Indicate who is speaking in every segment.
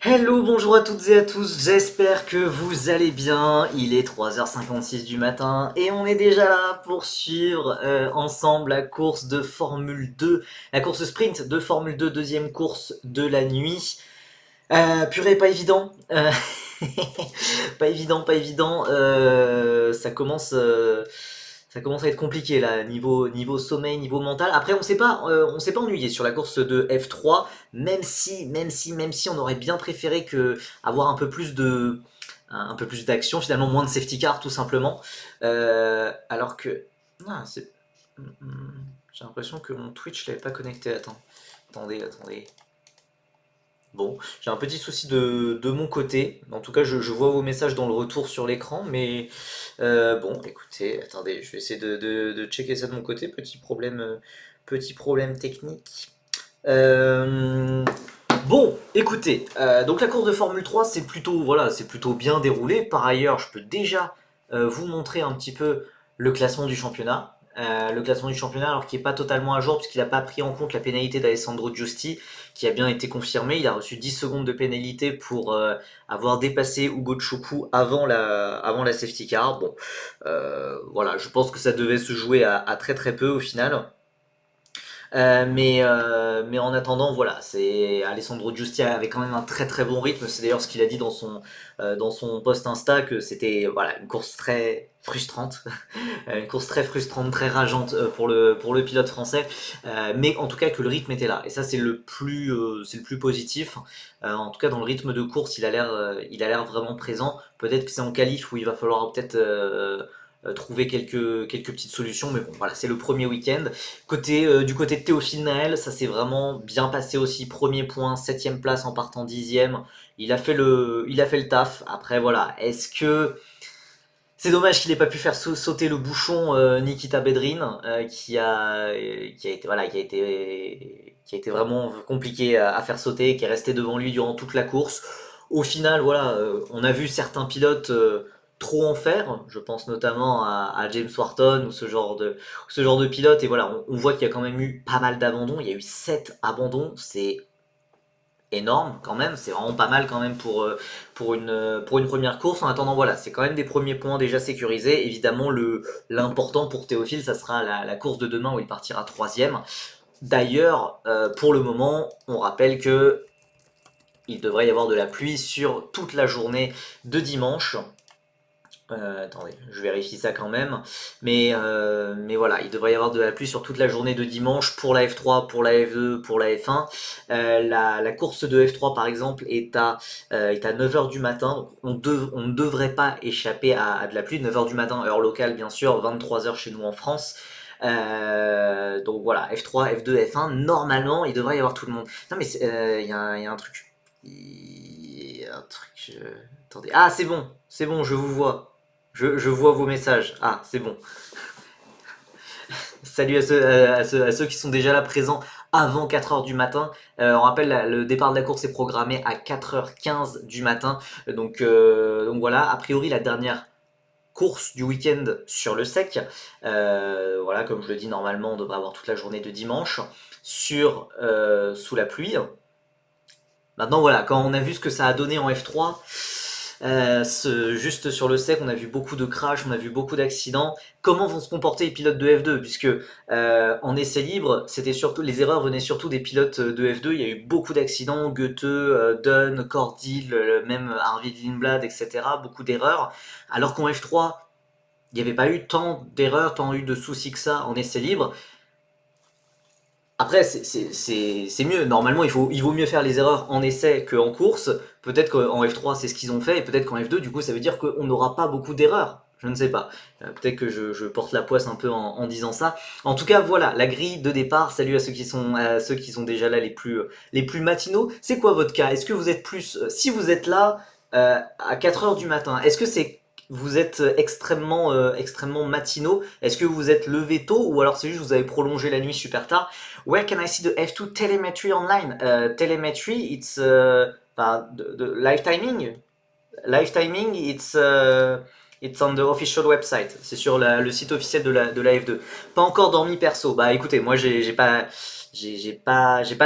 Speaker 1: Hello, bonjour à toutes et à tous, j'espère que vous allez bien. Il est 3h56 du matin et on est déjà là pour suivre ensemble la course de Formule 2, la course sprint de Formule 2, deuxième course de la nuit. Purée, pas évident. Pas évident, pas évident. Ça commence à être compliqué là, niveau sommeil, niveau mental. Après, on s'est pas ennuyé sur la course de F3, même si on aurait bien préféré que avoir un peu plus d'action, finalement moins de safety car tout simplement. Alors que, c'est, j'ai l'impression que mon Twitch l'avait pas connecté. Attendez. Bon, j'ai un petit souci de mon côté. En tout cas, je vois vos messages dans le retour sur l'écran, mais bon, écoutez, attendez, je vais essayer de checker ça de mon côté. Petit problème technique. Euh, bon, écoutez, donc la course de Formule 3, c'est plutôt bien déroulé. Par ailleurs, je peux déjà vous montrer un petit peu le classement du championnat. Le classement du championnat, alors qu'il n'est pas totalement à jour, puisqu'il n'a pas pris en compte la pénalité d'Alessandro Giusti, qui a bien été confirmée. Il a reçu 10 secondes de pénalité pour avoir dépassé Ugo Choukou avant la safety car. Bon, voilà, je pense que ça devait se jouer à très très peu au final. Mais en attendant, voilà, c'est Alessandro Giusti avait quand même un très très bon rythme. C'est d'ailleurs ce qu'il a dit dans son post Insta que c'était voilà une course très frustrante, une course très frustrante, très rageante pour le pilote français. Mais en tout cas que le rythme était là. Et ça c'est le plus positif. En tout cas dans le rythme de course, il a l'air vraiment présent. Peut-être que c'est en qualif où il va falloir peut-être trouver quelques petites solutions, mais bon, voilà, c'est le premier week-end. Du côté de Théophile Naël, ça s'est vraiment bien passé aussi. Premier point, septième place en partant dixième. Il a fait le taf. Après, voilà, est-ce que c'est dommage qu'il n'ait pas pu faire sauter le bouchon Nikita Bedrin, qui a été vraiment compliqué à faire sauter, qui est resté devant lui durant toute la course. Au final, voilà, on a vu certains pilotes trop en faire. Je pense notamment à James Wharton ou ce genre de pilote. Et voilà, on voit qu'il y a quand même eu pas mal d'abandons. Il y a eu 7 abandons. C'est énorme quand même, c'est vraiment pas mal quand même pour une première course. En attendant, voilà, c'est quand même des premiers points déjà sécurisés. Évidemment, l'important pour Théophile, ça sera la course de demain où il partira troisième. D'ailleurs, pour le moment, on rappelle que il devrait y avoir de la pluie sur toute la journée de dimanche. Attendez, je vérifie ça quand même. Mais voilà, il devrait y avoir de la pluie sur toute la journée de dimanche pour la F3, pour la F2, pour la F1. La course de F3 par exemple est à 9h du matin. Donc on ne devrait pas échapper à de la pluie. 9h du matin, heure locale bien sûr, 23h chez nous en France. Donc voilà, F3, F2, F1, normalement il devrait y avoir tout le monde. Non mais il y a un truc. Il y a un truc. Attendez. Ah c'est bon, je vous vois. Je vois vos messages. Ah, c'est bon. Salut à ceux qui sont déjà là présents avant 4h du matin. On rappelle, le départ de la course est programmé à 4h15 du matin. Donc voilà, a priori la dernière course du week-end sur le sec. Voilà, comme je le dis, normalement on devrait avoir toute la journée de dimanche sous la pluie. Maintenant voilà, quand on a vu ce que ça a donné en F3, juste sur le sec, on a vu beaucoup de crash, on a vu beaucoup d'accidents. Comment vont se comporter les pilotes de F2? Puisque en essai libre, c'était surtout les erreurs venaient surtout des pilotes de F2. Il y a eu beaucoup d'accidents, Goethe, Dunn, Cordil, même Arvid Lindblad, etc. Beaucoup d'erreurs. Alors qu'en F3, il n'y avait pas eu tant d'erreurs, tant eu de soucis que ça en essai libre. Après, c'est mieux. Normalement, il vaut mieux faire les erreurs en essai qu'en course. Peut-être qu'en F3, c'est ce qu'ils ont fait, et peut-être qu'en F2, du coup, ça veut dire qu'on n'aura pas beaucoup d'erreurs. Je ne sais pas. Peut-être que je porte la poisse un peu en disant ça. En tout cas, voilà, la grille de départ. Salut à ceux qui sont déjà là les plus matinaux. C'est quoi votre cas? Est-ce que vous êtes plus... si vous êtes là à 4h du matin, est-ce que vous êtes extrêmement matinaux? Est-ce que vous êtes levé tôt ou alors c'est juste que vous avez prolongé la nuit super tard? Where can I see the F2 telemetry online? Telemetry, it's the live timing. Live timing, it's on the official website. C'est sur le site officiel de la F2. Pas encore dormi perso. Bah écoutez, moi j'ai pas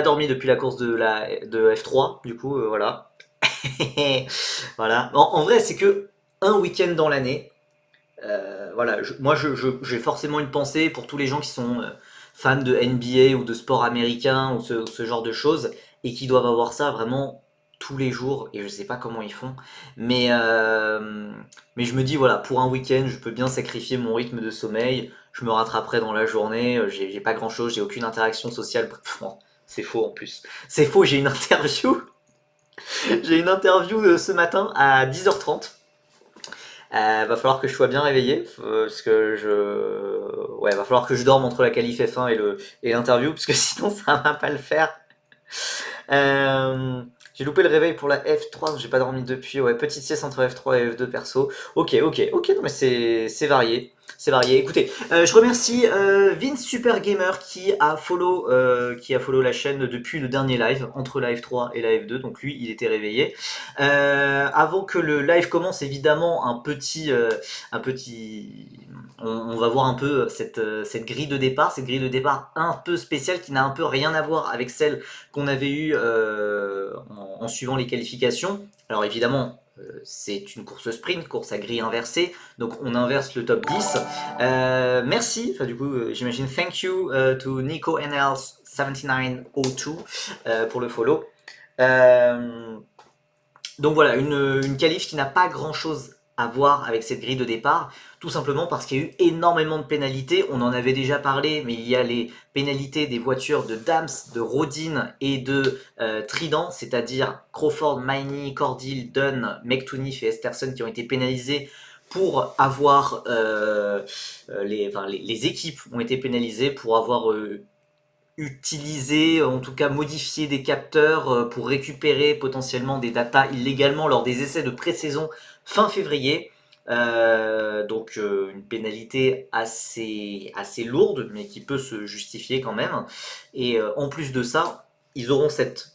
Speaker 1: dormi depuis la course de F3. Du coup, voilà. Voilà. En vrai, c'est que un week-end dans l'année. Voilà, moi j'ai forcément une pensée pour tous les gens qui sont fans de NBA ou de sport américain ou ce genre de choses et qui doivent avoir ça vraiment tous les jours et je sais pas comment ils font. Mais, euh, mais je me dis voilà, pour un week-end, je peux bien sacrifier mon rythme de sommeil, je me rattraperai dans la journée, j'ai pas grand-chose, j'ai aucune interaction sociale. Bref, non, c'est faux en plus. C'est faux, j'ai une interview, j'ai une interview ce matin à 10h30. Va falloir que je sois bien réveillé, parce que ouais, va falloir que je dorme entre la qualif F1 et l'interview, parce que sinon ça va pas le faire. Euh, j'ai loupé le réveil pour la F3, donc j'ai pas dormi depuis. Ouais, petite sieste entre F3 et F2 perso. Ok, non mais c'est varié. C'est varié. Écoutez, je remercie Vince Super Gamer qui a follow la chaîne depuis le dernier live, entre la F3 et la F2, donc lui il était réveillé. Avant que le live commence, évidemment, un petit, on va voir un peu cette grille de départ, cette grille de départ un peu spéciale qui n'a un peu rien à voir avec celle qu'on avait eu en suivant les qualifications. Alors évidemment, c'est une course sprint, course à grille inversée, donc on inverse le top 10. Merci, enfin du coup, j'imagine thank you to Nico NL 7902 pour le follow. Euh, donc voilà, une qualif qui n'a pas grand chose à voir avec cette grille de départ, tout simplement parce qu'il y a eu énormément de pénalités. On en avait déjà parlé, mais il y a les pénalités des voitures de Dams, de Rodin et de Trident, c'est-à-dire Crawford, Miney, Cordil, Dunn, McTooniff et Esterson qui ont été pénalisés pour avoir les équipes ont été pénalisées pour avoir utiliser, en tout cas modifier des capteurs pour récupérer potentiellement des datas illégalement lors des essais de pré-saison fin février. Donc une pénalité assez lourde, mais qui peut se justifier quand même. Et en plus de ça, ils auront cette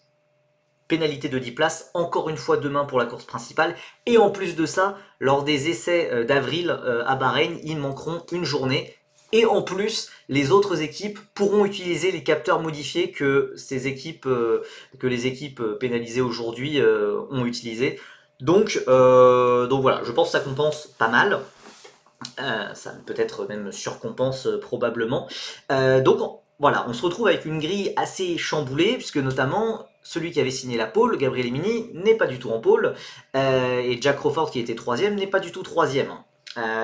Speaker 1: pénalité de 10 places encore une fois demain pour la course principale. Et en plus de ça, lors des essais d'avril à Bahreïn, ils manqueront une journée. Et en plus, les autres équipes pourront utiliser les capteurs modifiés que les équipes pénalisées aujourd'hui ont utilisés. Donc voilà, je pense que ça compense pas mal. Ça peut-être même surcompense probablement. Donc voilà, on se retrouve avec une grille assez chamboulée, puisque notamment celui qui avait signé la pole, Gabriel Emini, n'est pas du tout en pole, et Jack Crawford qui était troisième n'est pas du tout troisième.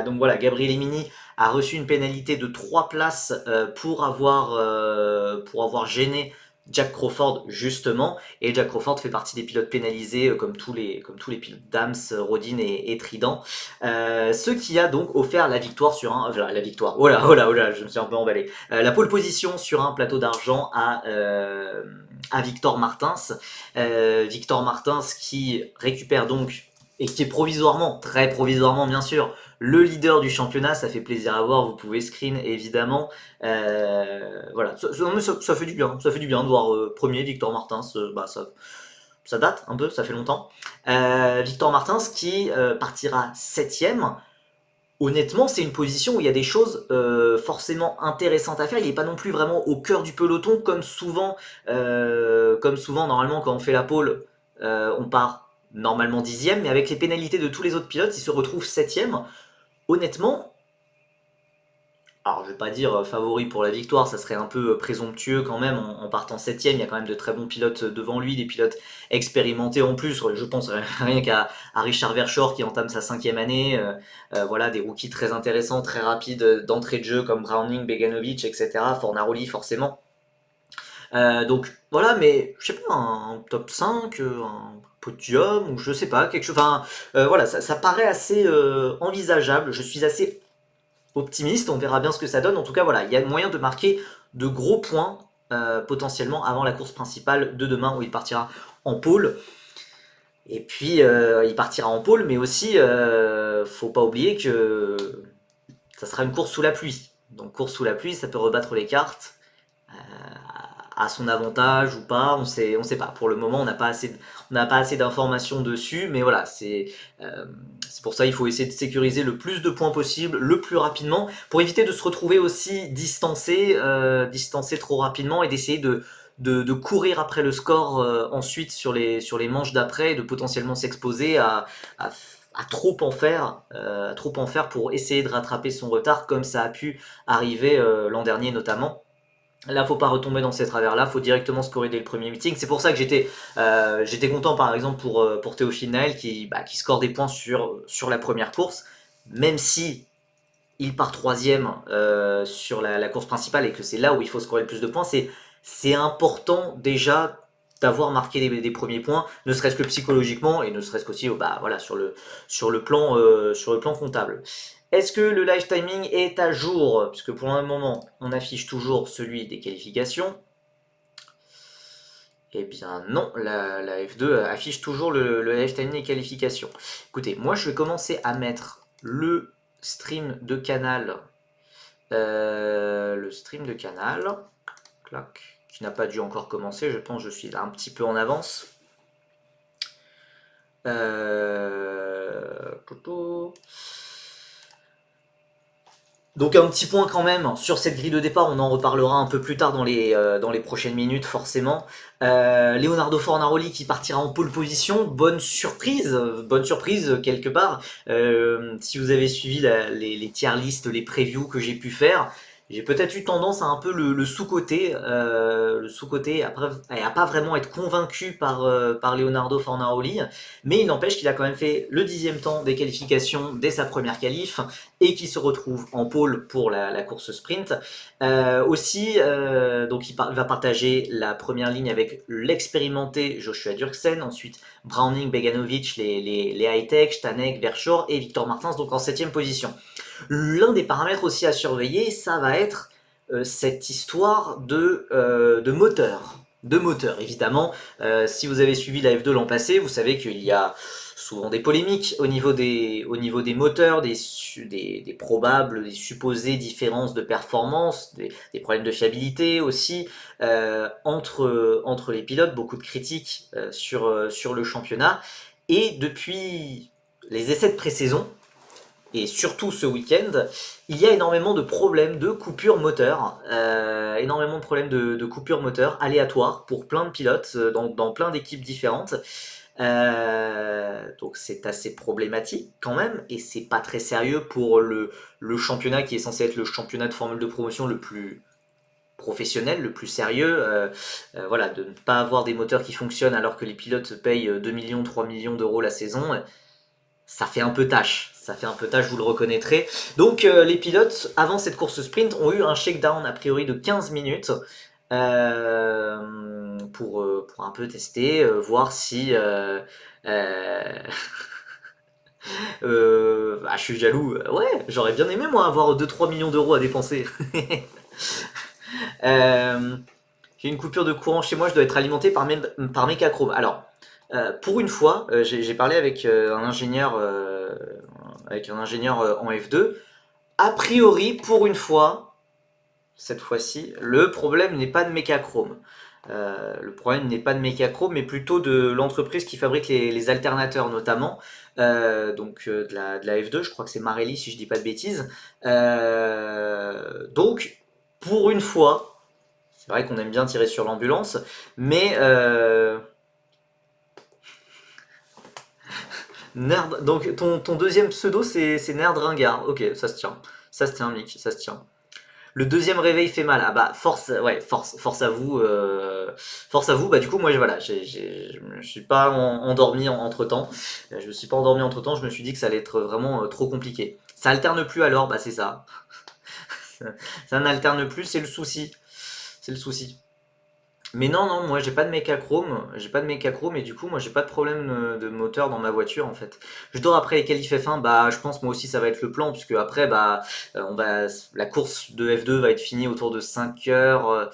Speaker 1: Donc voilà, Gabriel Emini a reçu une pénalité de 3 places pour avoir gêné Jack Crawford justement, et Jack Crawford fait partie des pilotes pénalisés comme tous les pilotes Dams, Rodin et Trident. Ce qui a donc offert la victoire sur un. La victoire. Oh là, je me suis un peu emballé. La pole position sur un plateau d'argent à Victor Martins. Victor Martins qui récupère donc, et qui est provisoirement, très provisoirement bien sûr, le leader du championnat. Ça fait plaisir à voir, vous pouvez screen évidemment. Voilà, ça fait du bien. Ça fait du bien de voir premier Victor Martins. Ça date un peu, ça fait longtemps. Victor Martins qui partira 7ème. Honnêtement, c'est une position où il y a des choses forcément intéressantes à faire. Il n'est pas non plus vraiment au cœur du peloton, comme souvent normalement quand on fait la pole, on part normalement 10ème, mais avec les pénalités de tous les autres pilotes, il se retrouve 7ème. Honnêtement, alors je vais pas dire favori pour la victoire, ça serait un peu présomptueux quand même en partant septième. Il y a quand même de très bons pilotes devant lui, des pilotes expérimentés en plus. Je pense rien à Richard Verschoor qui entame sa 5e année. Voilà, des rookies très intéressants, très rapides d'entrée de jeu comme Browning, Beganovic, etc. Fornaroli forcément. Donc voilà, mais je sais pas, un top 5, un podium, ou je sais pas, quelque chose. Enfin, voilà, ça paraît assez envisageable. Je suis assez optimiste, on verra bien ce que ça donne. En tout cas, voilà, il y a moyen de marquer de gros points potentiellement avant la course principale de demain où il partira en pôle. Et puis, il partira en pôle, mais aussi, faut pas oublier que ça sera une course sous la pluie. Donc, course sous la pluie, ça peut rebattre les cartes à son avantage ou pas, on sait pas. Pour le moment, on n'a pas assez d'informations dessus, mais voilà, c'est pour ça il faut essayer de sécuriser le plus de points possible, le plus rapidement, pour éviter de se retrouver aussi distancé trop rapidement et d'essayer de courir après le score ensuite sur les manches d'après, de potentiellement s'exposer à, à trop en faire pour essayer de rattraper son retard comme ça a pu arriver l'an dernier notamment. Là, faut pas retomber dans ces travers-là, faut directement scorer dès le premier meeting. C'est pour ça que j'étais content, par exemple, pour Théophile Naël qui score des points sur la première course, même si il part troisième sur la course principale et que c'est là où il faut scorer le plus de points. C'est important déjà d'avoir marqué des premiers points, ne serait-ce que psychologiquement et ne serait-ce qu'aussi bah, voilà, sur le plan comptable. Est-ce que le live timing est à jour? Puisque pour le moment, on affiche toujours celui des qualifications. Eh bien non, la F2 affiche toujours le live timing des qualifications. Écoutez, moi je vais commencer à mettre le stream de Canal. Le stream de Canal, clac, qui n'a pas dû encore commencer, je pense que je suis là un petit peu en avance. Donc un petit point quand même sur cette grille de départ, on en reparlera un peu plus tard dans les prochaines minutes forcément. Leonardo Fornaroli qui partira en pole position, bonne surprise quelque part. Si vous avez suivi les tier lists, les previews que j'ai pu faire, j'ai peut-être eu tendance à un peu le sous-côté, après, à pas vraiment être convaincu par Leonardo Fornaroli, mais il n'empêche qu'il a quand même fait le 10e temps des qualifications dès sa première qualif, et qui se retrouve en pôle pour la course sprint. Donc il va partager la première ligne avec l'expérimenté Joshua Dirksen, ensuite Browning, Beganovic, les high-tech, Stanek, Verschoor et Victor Martins, donc en 7e position. L'un des paramètres aussi à surveiller, ça va être cette histoire de moteur. De moteur, évidemment. Si vous avez suivi la F2 l'an passé, vous savez qu'il y a souvent des polémiques au niveau des moteurs, des probables, des supposées différences de performance, des problèmes de fiabilité aussi entre les pilotes, beaucoup de critiques sur le championnat. Et depuis les essais de pré-saison, et surtout ce week-end, il y a énormément de problèmes de coupure moteur, énormément de problèmes de coupure moteur aléatoires pour plein de pilotes dans plein d'équipes différentes. Donc c'est assez problématique quand même, et c'est pas très sérieux pour le championnat qui est censé être le championnat de formule de promotion le plus professionnel, le plus sérieux. Voilà, de ne pas avoir des moteurs qui fonctionnent alors que les pilotes payent 2 millions, 3 millions d'euros la saison, ça fait un peu tâche. Ça fait un peu tâche, vous le reconnaîtrez. Donc les pilotes, avant cette course sprint, ont eu un shakedown a priori de 15 minutes pour un peu tester, voir si... je suis jaloux. Ouais, j'aurais bien aimé moi avoir 2-3 millions d'euros à dépenser. J'ai une coupure de courant chez moi, je dois être alimenté par Mecachrome. Alors, pour une fois, j'ai parlé avec un ingénieur, en F2. A priori, pour une fois, cette fois-ci, le problème n'est pas de Mecachrome. Le problème n'est pas de Mecachrome, mais plutôt de l'entreprise qui fabrique les alternateurs notamment. De la F2, je crois que c'est Marelli si je dis pas de bêtises. Donc, pour une fois, c'est vrai qu'on aime bien tirer sur l'ambulance, mais Nerd, donc ton deuxième pseudo c'est Nerd Ringard. Ok, ça se tient. Ça se tient, Mick, ça se tient. Le deuxième réveil fait mal. Ah bah force, ouais, force à vous, force à vous. Bah du coup moi voilà, je me suis pas endormi entre temps. Je me suis pas endormi entre temps. Je me suis dit que ça allait être vraiment trop compliqué. Ça alterne plus alors, bah c'est ça. Ça n'alterne plus, c'est le souci. C'est le souci. Mais non, non, moi j'ai pas de Mecachrome et du coup moi j'ai pas de problème de moteur dans ma voiture en fait. Je dors après les qualifs F1, bah je pense moi aussi ça va être le plan puisque après bah la course de F2 va être finie autour de 5 heures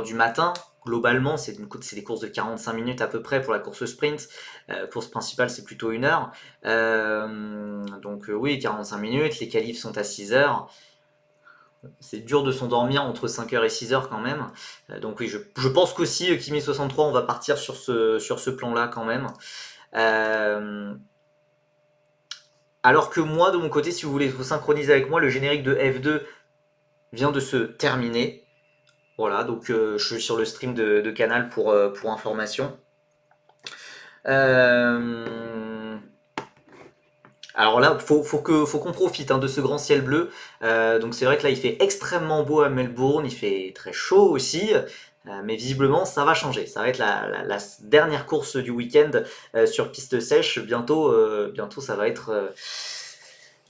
Speaker 1: du matin. Globalement, c'est des courses de 45 minutes à peu près pour la course sprint. Course principale, c'est plutôt 1 heure. Oui, 45 minutes. Les qualifs sont à 6 heures. C'est dur de s'endormir entre 5 heures et 6 heures quand même. Donc oui, je pense qu'aussi Kimi63, on va partir sur ce plan-là quand même. Alors que moi, de mon côté, si vous voulez vous synchroniser avec moi, le générique de F2 vient de se terminer. Voilà, donc je suis sur le stream de Canal pour information. Euh, Alors là, faut qu'on profite hein, de ce grand ciel bleu. Donc c'est vrai que là, il fait extrêmement beau à Melbourne, il fait très chaud aussi. Mais visiblement, ça va changer. Ça va être la dernière course du week-end sur piste sèche. Bientôt, ça va être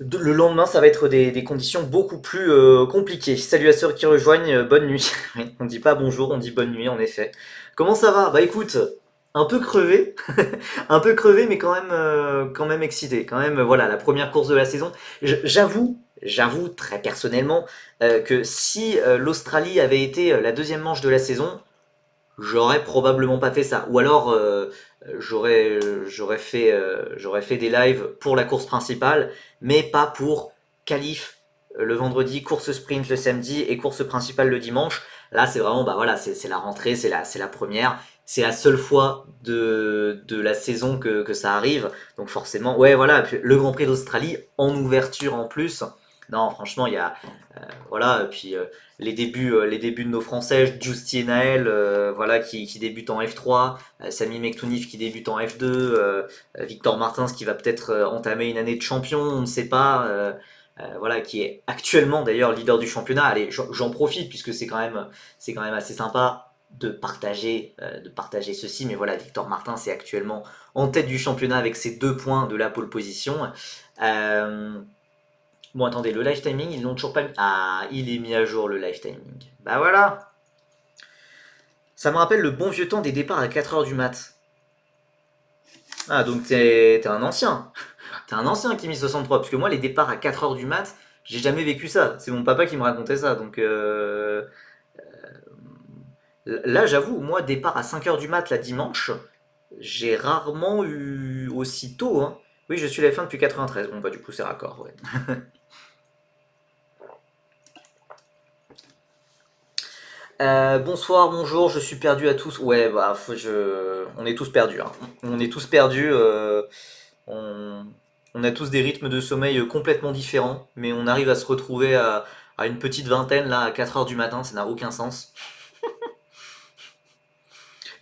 Speaker 1: le lendemain, ça va être des conditions beaucoup plus compliquées. Salut à ceux qui rejoignent, bonne nuit. On dit pas bonjour, on dit bonne nuit en effet. Comment ça va? Bah écoute, un peu crevé, un peu crevé, mais quand même excité. Quand même, voilà, la première course de la saison. J'avoue très personnellement que si l'Australie avait été la deuxième manche de la saison, j'aurais probablement pas fait ça. Ou alors j'aurais fait des lives pour la course principale, mais pas pour qualif le vendredi, course sprint le samedi et course principale le dimanche. Là, c'est vraiment, bah voilà, c'est la rentrée, c'est la première. C'est la seule fois de la saison que ça arrive. Donc forcément, ouais, voilà, puis le Grand Prix d'Australie en ouverture en plus. Non, franchement, il y a, voilà, et puis les débuts de nos Français, Justy et Naël, voilà, qui débutent en F3, Sami Mektounif qui débute en F2, Victor Martins qui va peut-être entamer une année de champion, on ne sait pas, voilà, qui est actuellement d'ailleurs leader du championnat. Allez, j'en profite puisque c'est quand même assez sympa de partager ceci, mais voilà, Victor Martins est actuellement en tête du championnat avec ses 2 points de la pole position. Euh, Bon, attendez, le live timing, ils l'ont toujours pas mis. Ah, il est mis à jour le live timing. Bah voilà. Ça me rappelle le bon vieux temps des départs à 4 heures du mat. Ah, donc t'es un ancien. T'es un ancien qui 63. Parce que moi, les départs à 4 heures du mat, j'ai jamais vécu ça. C'est mon papa qui me racontait ça. Donc là, j'avoue, moi, départ à 5 heures du mat la dimanche, j'ai rarement eu aussi tôt, hein. Oui, je suis la F1 depuis 93. Bon, bah, du coup, c'est raccord, ouais. Bonsoir, bonjour, je suis perdu à tous. Ouais, bah, on est tous perdus, hein. On est tous perdus. On... on a tous des rythmes de sommeil complètement différents, mais on arrive à se retrouver à une petite vingtaine là à 4 heures du matin, ça n'a aucun sens.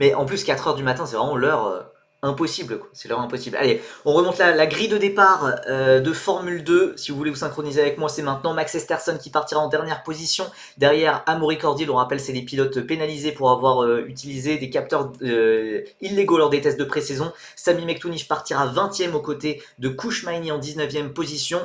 Speaker 1: Mais en plus, 4 heures du matin, c'est vraiment l'heure impossible, quoi. C'est l'heure impossible. Allez, on remonte la grille de départ de Formule 2. Si vous voulez vous synchroniser avec moi, c'est maintenant Max Esterson qui partira en dernière position. Derrière, Amaury Cordil, on rappelle, c'est les pilotes pénalisés pour avoir utilisé des capteurs illégaux lors des tests de pré-saison. Sami Mektounif partira 20e aux côtés de Kouchmaini en 19e position.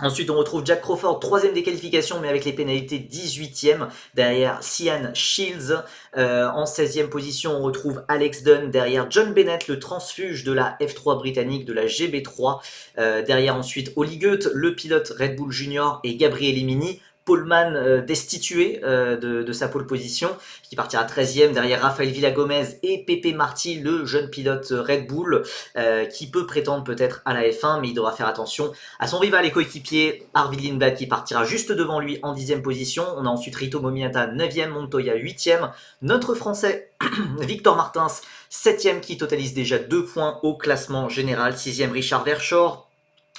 Speaker 1: Ensuite, on retrouve Jack Crawford, troisième des qualifications, mais avec les pénalités 18e. Derrière, Sian Shields. En 16e position, on retrouve Alex Dunn. Derrière, John Bennett, le transfuge de la F3 britannique, de la GB3. Derrière, ensuite, Oli Goethe, le pilote Red Bull Junior, et Gabriel Emini, poleman destitué de sa pole position, qui partira 13e. Derrière, Rafael Villagomez et Pepe Marti, le jeune pilote Red Bull, qui peut prétendre peut-être à la F1, mais il devra faire attention à son rival et coéquipier Arvid Lindblad qui partira juste devant lui en 10e position. On a ensuite Rito Momiata 9e, Montoya 8e. Notre Français Victor Martins 7e qui totalise déjà 2 points au classement général. 6e Richard Verschoor.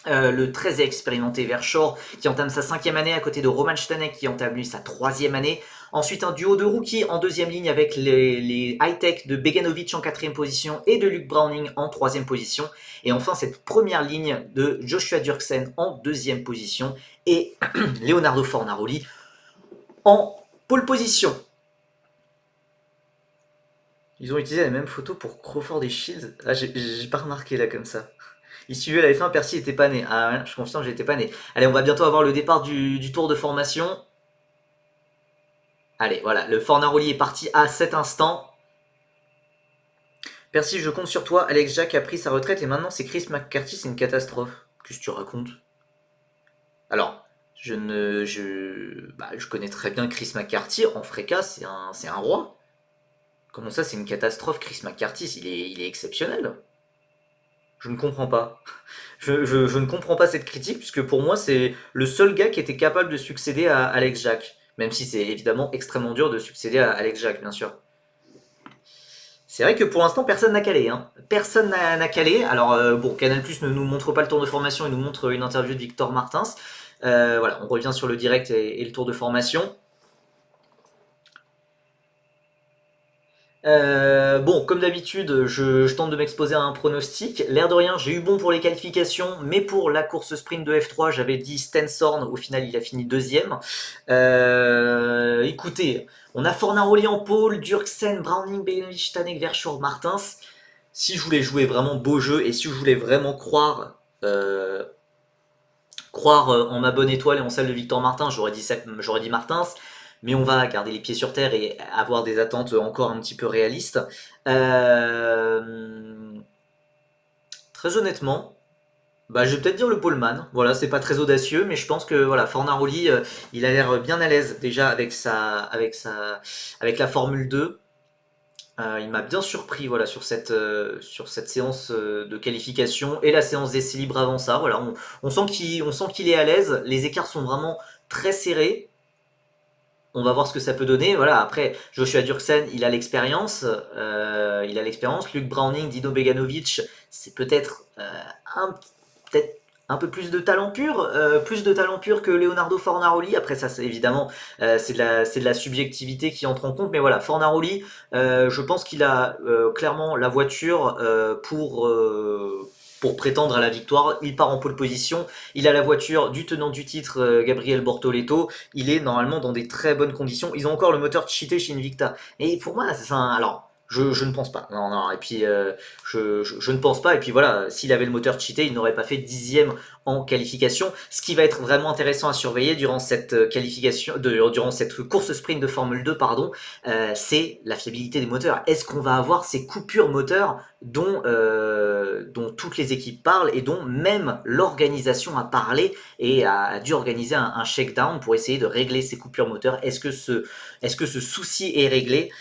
Speaker 1: Le très expérimenté Verschoor qui entame sa 5e année à côté de Roman Stanek qui entame lui sa 3e année. Ensuite un duo de rookies en 2e ligne avec les high-tech de Beganovic en 4e position et de Luke Browning en 3e position. Et enfin cette première ligne de Joshua Dirksen en 2e position et Leonardo Fornaroli en pole position. Ils ont utilisé la même photo pour Crawford et Shields. Ah, j'ai pas remarqué là comme ça. Il suivait la F1, Percy était pas né. Ah ouais, je confirme, j'étais pas né. Allez, on va bientôt avoir le départ du tour de formation. Allez, voilà, le Fornaroli est parti à cet instant. Percy, je compte sur toi. Alex Jack a pris sa retraite et maintenant c'est Chris McCarthy, c'est une catastrophe. Qu'est-ce que tu racontes? Alors, je connais très bien Chris McCarthy. En Freca, c'est un roi. Comment ça, c'est une catastrophe? Chris McCarthy, il est exceptionnel. Je ne comprends pas. Je ne comprends pas cette critique, puisque pour moi, c'est le seul gars qui était capable de succéder à Alex Jack. Même si c'est évidemment extrêmement dur de succéder à Alex Jack, bien sûr. C'est vrai que pour l'instant, personne n'a calé, hein. Personne n'a calé. Alors, bon, Canal Plus ne nous montre pas le tour de formation, il nous montre une interview de Victor Martins. Voilà, on revient sur le direct et le tour de formation. Bon, comme d'habitude, je tente de m'exposer à un pronostic. L'air de rien, j'ai eu bon pour les qualifications, mais pour la course sprint de F3, j'avais dit Stensorn. Au final, il a fini deuxième. Écoutez, on a Fornaroli en pôle, Durksen, Browning, Begovic, Tanek, Verschoor, Martins. Si je voulais jouer vraiment beau jeu et si je voulais vraiment croire en ma bonne étoile et en celle de Victor Martin, j'aurais dit Martins, mais on va garder les pieds sur terre et avoir des attentes encore un petit peu réalistes. Euh, Très honnêtement, bah, je vais peut-être dire le poleman. Voilà, c'est pas très audacieux, mais je pense que voilà, Fornaroli, il a l'air bien à l'aise déjà avec la Formule 2. Il m'a bien surpris voilà, sur cette séance de qualification et la séance d'essai libre avant ça. Voilà, on sent qu'il est à l'aise. Les écarts sont vraiment très serrés. On va voir ce que ça peut donner. Voilà, après, Joshua Durksen, il a l'expérience. Luke Browning, Dino Beganovic, c'est peut-être un peu plus de talent pur que Leonardo Fornaroli. Après ça, c'est évidemment c'est de la subjectivité qui entre en compte, mais voilà, Fornaroli, je pense qu'il a clairement la voiture pour prétendre à la victoire. Il part en pole position, il a la voiture du tenant du titre Gabriel Bortoleto. Il est normalement dans des très bonnes conditions. Ils ont encore le moteur cheaté chez Invicta. Et pour moi, c'est un alors. Je ne pense pas. Non, non. Et puis, je ne pense pas. Et puis voilà, s'il avait le moteur cheaté, il n'aurait pas fait dixième en qualification. Ce qui va être vraiment intéressant à surveiller durant cette durant cette course sprint de Formule 2, pardon, c'est la fiabilité des moteurs. Est-ce qu'on va avoir ces coupures moteurs dont toutes les équipes parlent et dont même l'organisation a parlé et a dû organiser un shakedown pour essayer de régler ces coupures moteurs. Est-ce que ce souci est réglé?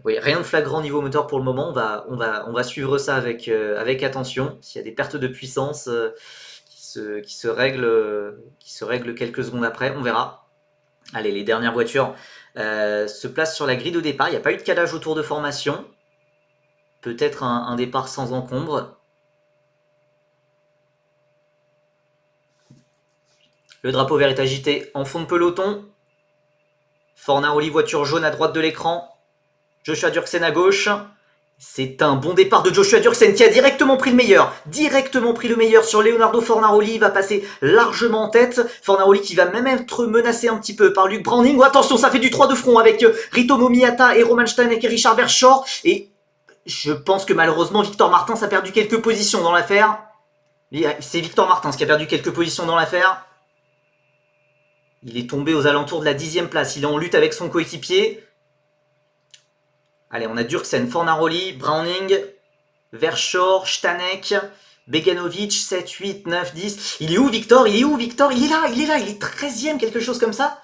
Speaker 1: Oui, rien de flagrant niveau moteur pour le moment. On va suivre ça avec attention. S'il y a des pertes de puissance qui se règlent quelques secondes après, on verra. Allez, les dernières voitures se placent sur la grille de départ. Il n'y a pas eu de calage autour de formation. Peut-être un départ sans encombre. Le drapeau vert est agité en fond de peloton. Fornaroli, voiture jaune à droite de l'écran. Joshua Durksen à gauche. C'est un bon départ de Joshua Durksen qui a directement pris le meilleur. Directement pris le meilleur sur Leonardo Fornaroli. Il va passer largement en tête. Fornaroli qui va même être menacé un petit peu par Luke Browning. Oh, attention, ça fait du 3 de front avec Ritomo Miyata et Roman Stanek et Richard Verschoor. Et je pense que malheureusement Victor Martins a perdu quelques positions dans l'affaire. C'est Victor Martins qui a perdu quelques positions dans l'affaire. Il est tombé aux alentours de la 10e place. Il est en lutte avec son coéquipier. Allez, on a Durksen, Fornaroli, Browning, Verschoor, Stanek, Beganovic, 7, 8, 9, 10. Il est où Victor? Il est où Victor? Il est là, il est 13e, quelque chose comme ça.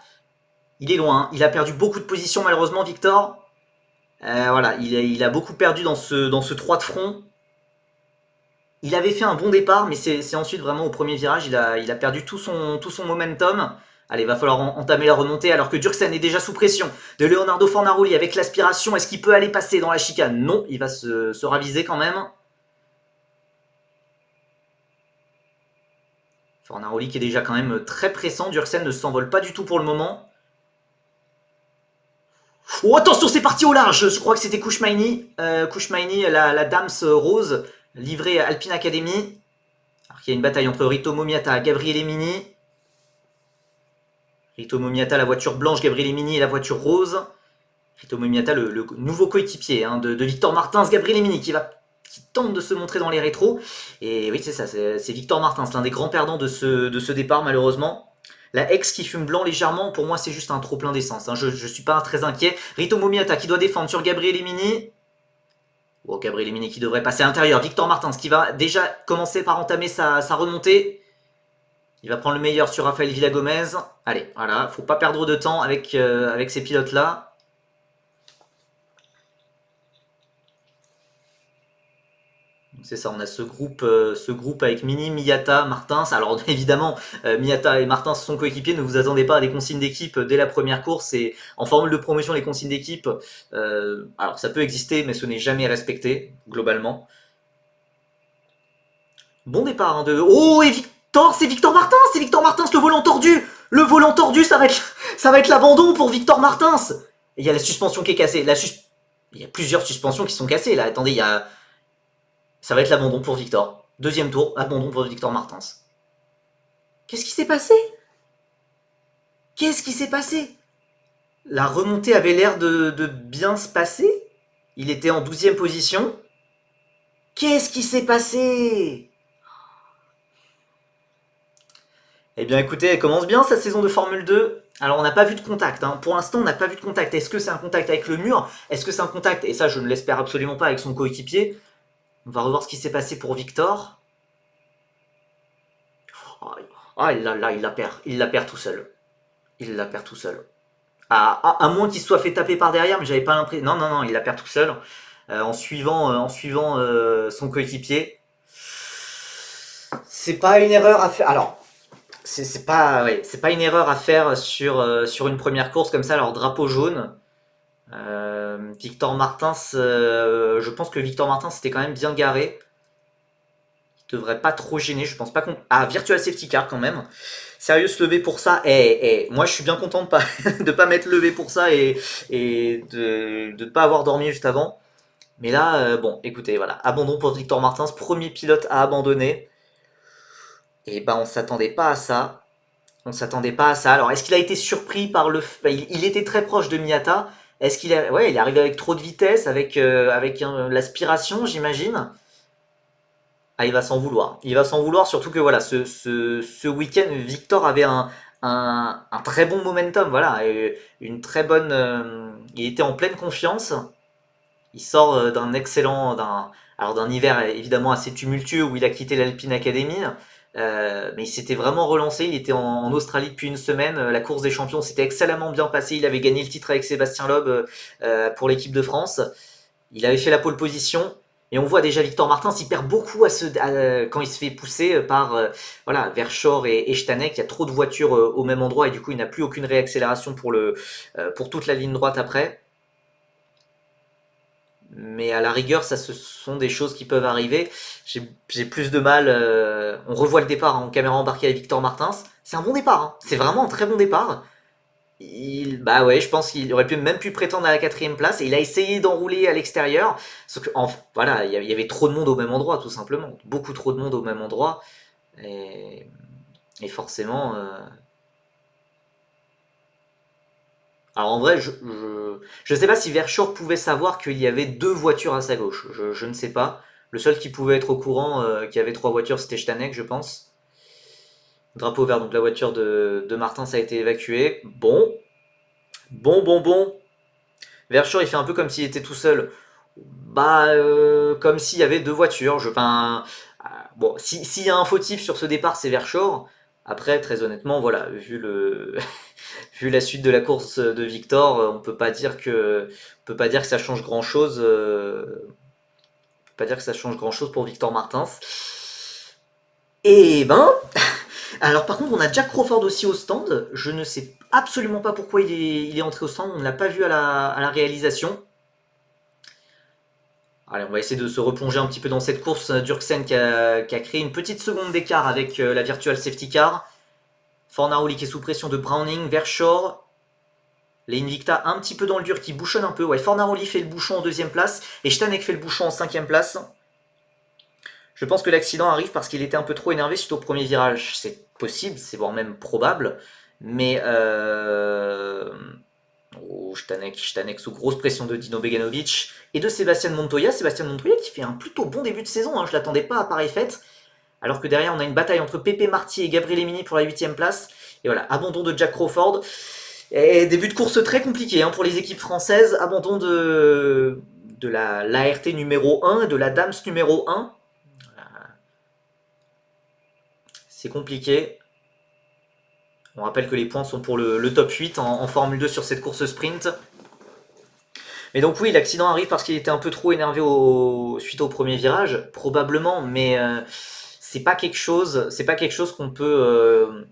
Speaker 1: Il est loin, hein. Il a perdu beaucoup de positions malheureusement Victor. Voilà, il a beaucoup perdu dans ce 3 de front. Il avait fait un bon départ, mais c'est ensuite vraiment au premier virage, il a perdu tout son momentum. Allez, il va falloir entamer la remontée alors que Durksen est déjà sous pression de Leonardo Fornaroli avec l'aspiration. Est-ce qu'il peut aller passer dans la chicane? Non, il va se raviser quand même. Fornaroli qui est déjà quand même très pressant. Durksen ne s'envole pas du tout pour le moment. Oh, attention, c'est parti au large. Je crois que c'était Kouchmaini. Kouchmaini, la Dams rose, livrée à Alpine Academy. Alors qu'il y a une bataille entre Ritomo Miyata et Gabriele Mini. Ritomo Miyata, la voiture blanche, Gabriele Mini, la voiture rose. Ritomo Miyata, le nouveau coéquipier de Victor Martins, Gabriele Mini, qui tente de se montrer dans les rétros. Et oui, c'est ça, c'est Victor Martins, l'un des grands perdants de ce départ, malheureusement. La X qui fume blanc légèrement, pour moi, c'est juste un trop plein d'essence. Hein. Je ne suis pas très inquiet. Ritomo Miyata qui doit défendre sur Gabriele Mini. Oh, Gabriele Mini qui devrait passer à l'intérieur. Victor Martins qui va déjà commencer par entamer sa remontée. Il va prendre le meilleur sur Rafael Villagomez. Allez, voilà, faut pas perdre de temps avec ces pilotes-là. C'est ça, on a ce groupe avec Mini, Miyata, Martins. Alors évidemment, Miyata et Martins sont coéquipiers. Ne vous attendez pas à des consignes d'équipe dès la première course. Et en formule de promotion, les consignes d'équipe, alors ça peut exister, mais ce n'est jamais respecté globalement. Bon départ hein, de. Oh et Victor, c'est Victor Martins, le volant tordu. Le volant tordu, ça va être l'abandon pour Victor Martins. Et il y a la suspension qui est cassée. Il y a plusieurs suspensions qui sont cassées là. Attendez, ça va être l'abandon pour Victor. Deuxième tour, abandon pour Victor Martins. Qu'est-ce qui s'est passé? Qu'est-ce qui s'est passé? La remontée avait l'air de bien se passer. Il était en 12e position. Qu'est-ce qui s'est passé? Eh bien écoutez, elle commence bien sa saison de Formule 2. Alors on n'a pas vu de contact, hein. Pour l'instant on n'a pas vu de contact. Est-ce que c'est un contact avec le mur? Est-ce que c'est un contact, et ça je ne l'espère absolument pas, avec son coéquipier? On va revoir ce qui s'est passé pour Victor. Là, il la perd. Il la perd tout seul. Il la perd tout seul. À moins qu'il se soit fait taper par derrière, mais j'avais pas l'impression. Non, non, non, il la perd tout seul. En suivant son coéquipier. C'est pas une erreur à faire. Alors, c'est pas une erreur à faire sur une première course comme ça. Alors, drapeau jaune. Victor Martins, je pense que Victor Martins c'était quand même bien garé. Il devrait pas trop gêner. Je pense pas qu'on. Ah, Virtual Safety Car quand même. Sérieux, se lever pour ça. Moi je suis bien content de pas, de pas m'être levé pour ça et de ne pas avoir dormi juste avant. Mais là, bon, écoutez, voilà. Abandon pour Victor Martins, premier pilote à abandonner. Et ben, on s'attendait pas à ça. On s'attendait pas à ça. Alors, est-ce qu'il a été surpris par le. Il était très proche de Miyata. Est-ce qu'il a. Ouais, il est arrivé avec trop de vitesse, avec l'aspiration, j'imagine. Ah, il va s'en vouloir. Il va s'en vouloir, surtout que voilà, ce week-end, Victor avait un très bon momentum. Voilà, et une très bonne. Il était en pleine confiance. Il sort d'un excellent. Alors d'un hiver évidemment assez tumultueux où il a quitté l'Alpine Academy. Mais il s'était vraiment relancé. Il était en Australie depuis une semaine. La course des champions s'était excellemment bien passée. Il avait gagné le titre avec Sébastien Loeb pour l'équipe de France. Il avait fait la pole position. Et on voit déjà Victor Martins, il perd beaucoup quand il se fait pousser par voilà, Verschoor et Stanek. Il y a trop de voitures au même endroit et du coup il n'a plus aucune réaccélération pour toute la ligne droite après. Mais à la rigueur, ça ce sont des choses qui peuvent arriver. J'ai plus de mal. On revoit le départ en caméra embarquée avec Victor Martins. C'est un bon départ, hein. C'est vraiment un très bon départ. Bah ouais, je pense qu'il aurait même pu prétendre à la 4ème place et il a essayé d'enrouler à l'extérieur. Sauf que, voilà, il y avait trop de monde au même endroit, tout simplement. Beaucoup trop de monde au même endroit. Et, et forcément. Alors en vrai, je sais pas si Verschoor pouvait savoir qu'il y avait deux voitures à sa gauche. Je ne sais pas. Le seul qui pouvait être au courant qu'il y avait trois voitures, c'était Stanek, je pense. Drapeau vert, donc la voiture de Martins a été évacuée. Bon, bon. Verschoor, il fait un peu comme s'il était tout seul. Bah, comme s'il y avait deux voitures. Bon, s'il y a un fautif sur ce départ, c'est Verschoor. Après, très honnêtement, voilà, vu la suite de la course de Victor, on peut pas dire que ça change grand chose. On peut pas dire que ça change grand chose pour Victor Martins. Et ben, alors par contre, on a Jack Crawford aussi au stand. Je ne sais absolument pas pourquoi il est entré au stand. On ne l'a pas vu à la réalisation. Allez, on va essayer de se replonger un petit peu dans cette course. Durksen qui a créé une petite seconde d'écart avec la Virtual Safety Car. Fornaroli qui est sous pression de Browning, Verschoor. Les Invicta un petit peu dans le dur qui bouchonne un peu. Ouais, Fornaroli fait le bouchon en 2ème place et Stanek fait le bouchon en 5ème place. Je pense que l'accident arrive parce qu'il était un peu trop énervé suite au premier virage. C'est possible, c'est voire même probable. Mais Stanek sous grosse pression de Dino Beganovic et de Sébastien Montoya. Sébastien Montoya qui fait un plutôt bon début de saison, hein. Je l'attendais pas à pareille fête. Alors que derrière on a une bataille entre Pepe Marty et Gabriel Emini pour la 8ème place. Et voilà, abandon de Jack Crawford. Et début de course très compliqué hein, pour les équipes françaises. Abandon de l'ART numéro 1 et de la DAMS numéro 1. C'est compliqué. On rappelle que les points sont pour le top 8 en Formule 2 sur cette course sprint. Mais donc oui, l'accident arrive parce qu'il était un peu trop énervé suite au premier virage, probablement, mais c'est pas quelque chose qu'on peut.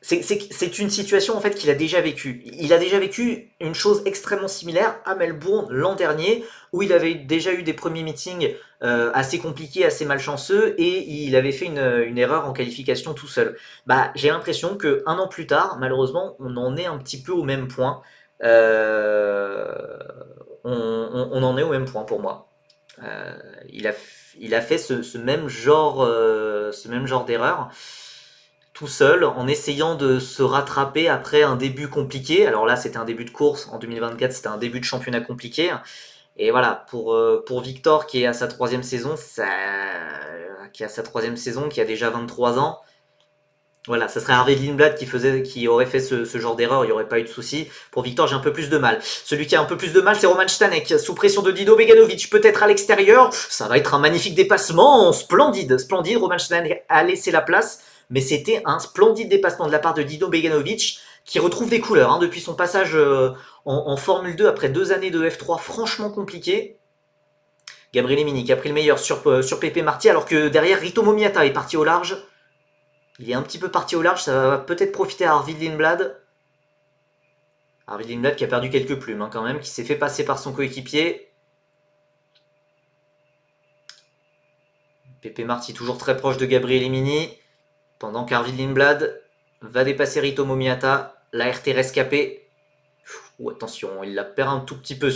Speaker 1: C'est une situation en fait qu'il a déjà vécue. Il a déjà vécu une chose extrêmement similaire à Melbourne l'an dernier, où il avait déjà eu des premiers meetings assez compliqués, assez malchanceux, et il avait fait une erreur en qualification tout seul. Bah, j'ai l'impression que un an plus tard, malheureusement, on en est un petit peu au même point. Euh, on en est au même point pour moi. Euh, il a, il a fait ce même genre d'erreur tout seul en essayant de se rattraper après un début compliqué. Alors là, c'était un début de course. En 2024, c'était un début de championnat compliqué. Et voilà, pour Victor qui est à sa troisième saison, qui a déjà 23 ans, voilà, ça serait Harvey Lindblad qui aurait fait ce genre d'erreur, il n'y aurait pas eu de souci. Pour Victor, j'ai un peu plus de mal. Celui qui a un peu plus de mal, c'est Roman Stanek, sous pression de Dido Beganovic, peut-être à l'extérieur. Ça va être un magnifique dépassement, splendide. Roman Stanek a laissé la place, mais c'était un splendide dépassement de la part de Dido Beganovic, qui retrouve des couleurs depuis son passage en Formule 2 après 2 années de F3 franchement compliquées. Gabriel Emini qui a pris le meilleur sur Pepe Marty, alors que derrière Rito Momiata est parti au large. Il est un petit peu parti au large, ça va peut-être profiter à Arvid Lindblad. Arvid Lindblad qui a perdu quelques plumes quand même, qui s'est fait passer par son coéquipier. Pepe Marty toujours très proche de Gabriel Emini. Pendant qu'Arvid Lindblad va dépasser Rito Momiata. La RT rescapée. Attention, il la perd un tout petit peu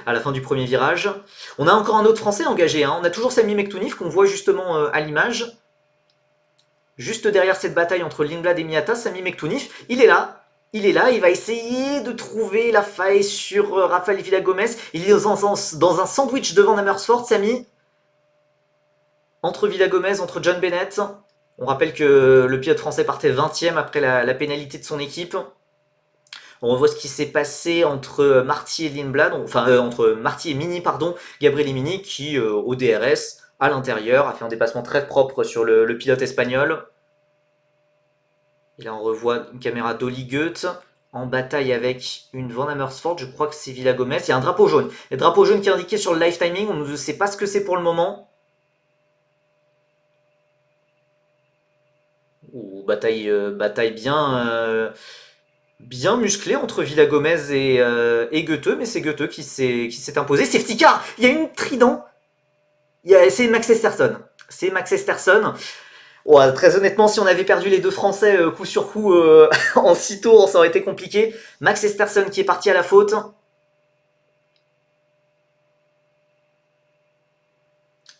Speaker 1: à la fin du premier virage. On a encore un autre Français engagé. On a toujours Sami Mektounif qu'on voit justement à l'image. Juste derrière cette bataille entre Lindblad et Miata, Sami Mektounif, il est là, il va essayer de trouver la faille sur Rafael Villagomez. Il est dans un sandwich devant Amersfoort, Sami. Entre Villagomez, entre John Bennett. On rappelle que le pilote français partait 20e après la pénalité de son équipe. On revoit ce qui s'est passé entre Marty et Lindblad, entre Marty et Mini, pardon, Gabriel Mini qui, au DRS, à l'intérieur, a fait un dépassement très propre sur le pilote espagnol. Et là, on revoit une caméra d'Oli Goethe en bataille avec une Van Amersfoort. Je crois que c'est Villagomez. Il y a un drapeau jaune. Le drapeau jaune qui est indiqué sur le live timing. On ne sait pas ce que c'est pour le moment. Bataille bien musclée entre Villagomez et Goethe. Mais c'est Goethe qui s'est imposé. Safety car. Il y a une trident. C'est Max Esterson. C'est Max Esterson. Ouais, très honnêtement, si on avait perdu les deux Français coup sur coup en 6 tours, ça aurait été compliqué. Max Esterson qui est parti à la faute.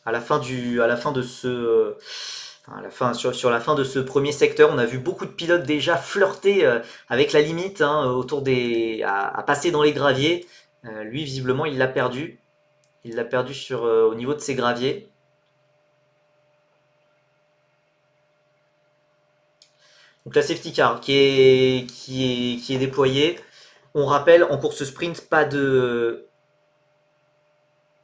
Speaker 1: À la fin de ce, sur la fin de ce premier secteur, on a vu beaucoup de pilotes déjà flirter avec la limite à passer dans les graviers. Lui, visiblement, il l'a perdu. Il l'a perdu au niveau de ses graviers. Donc la safety car qui est déployée. On rappelle, en course sprint, pas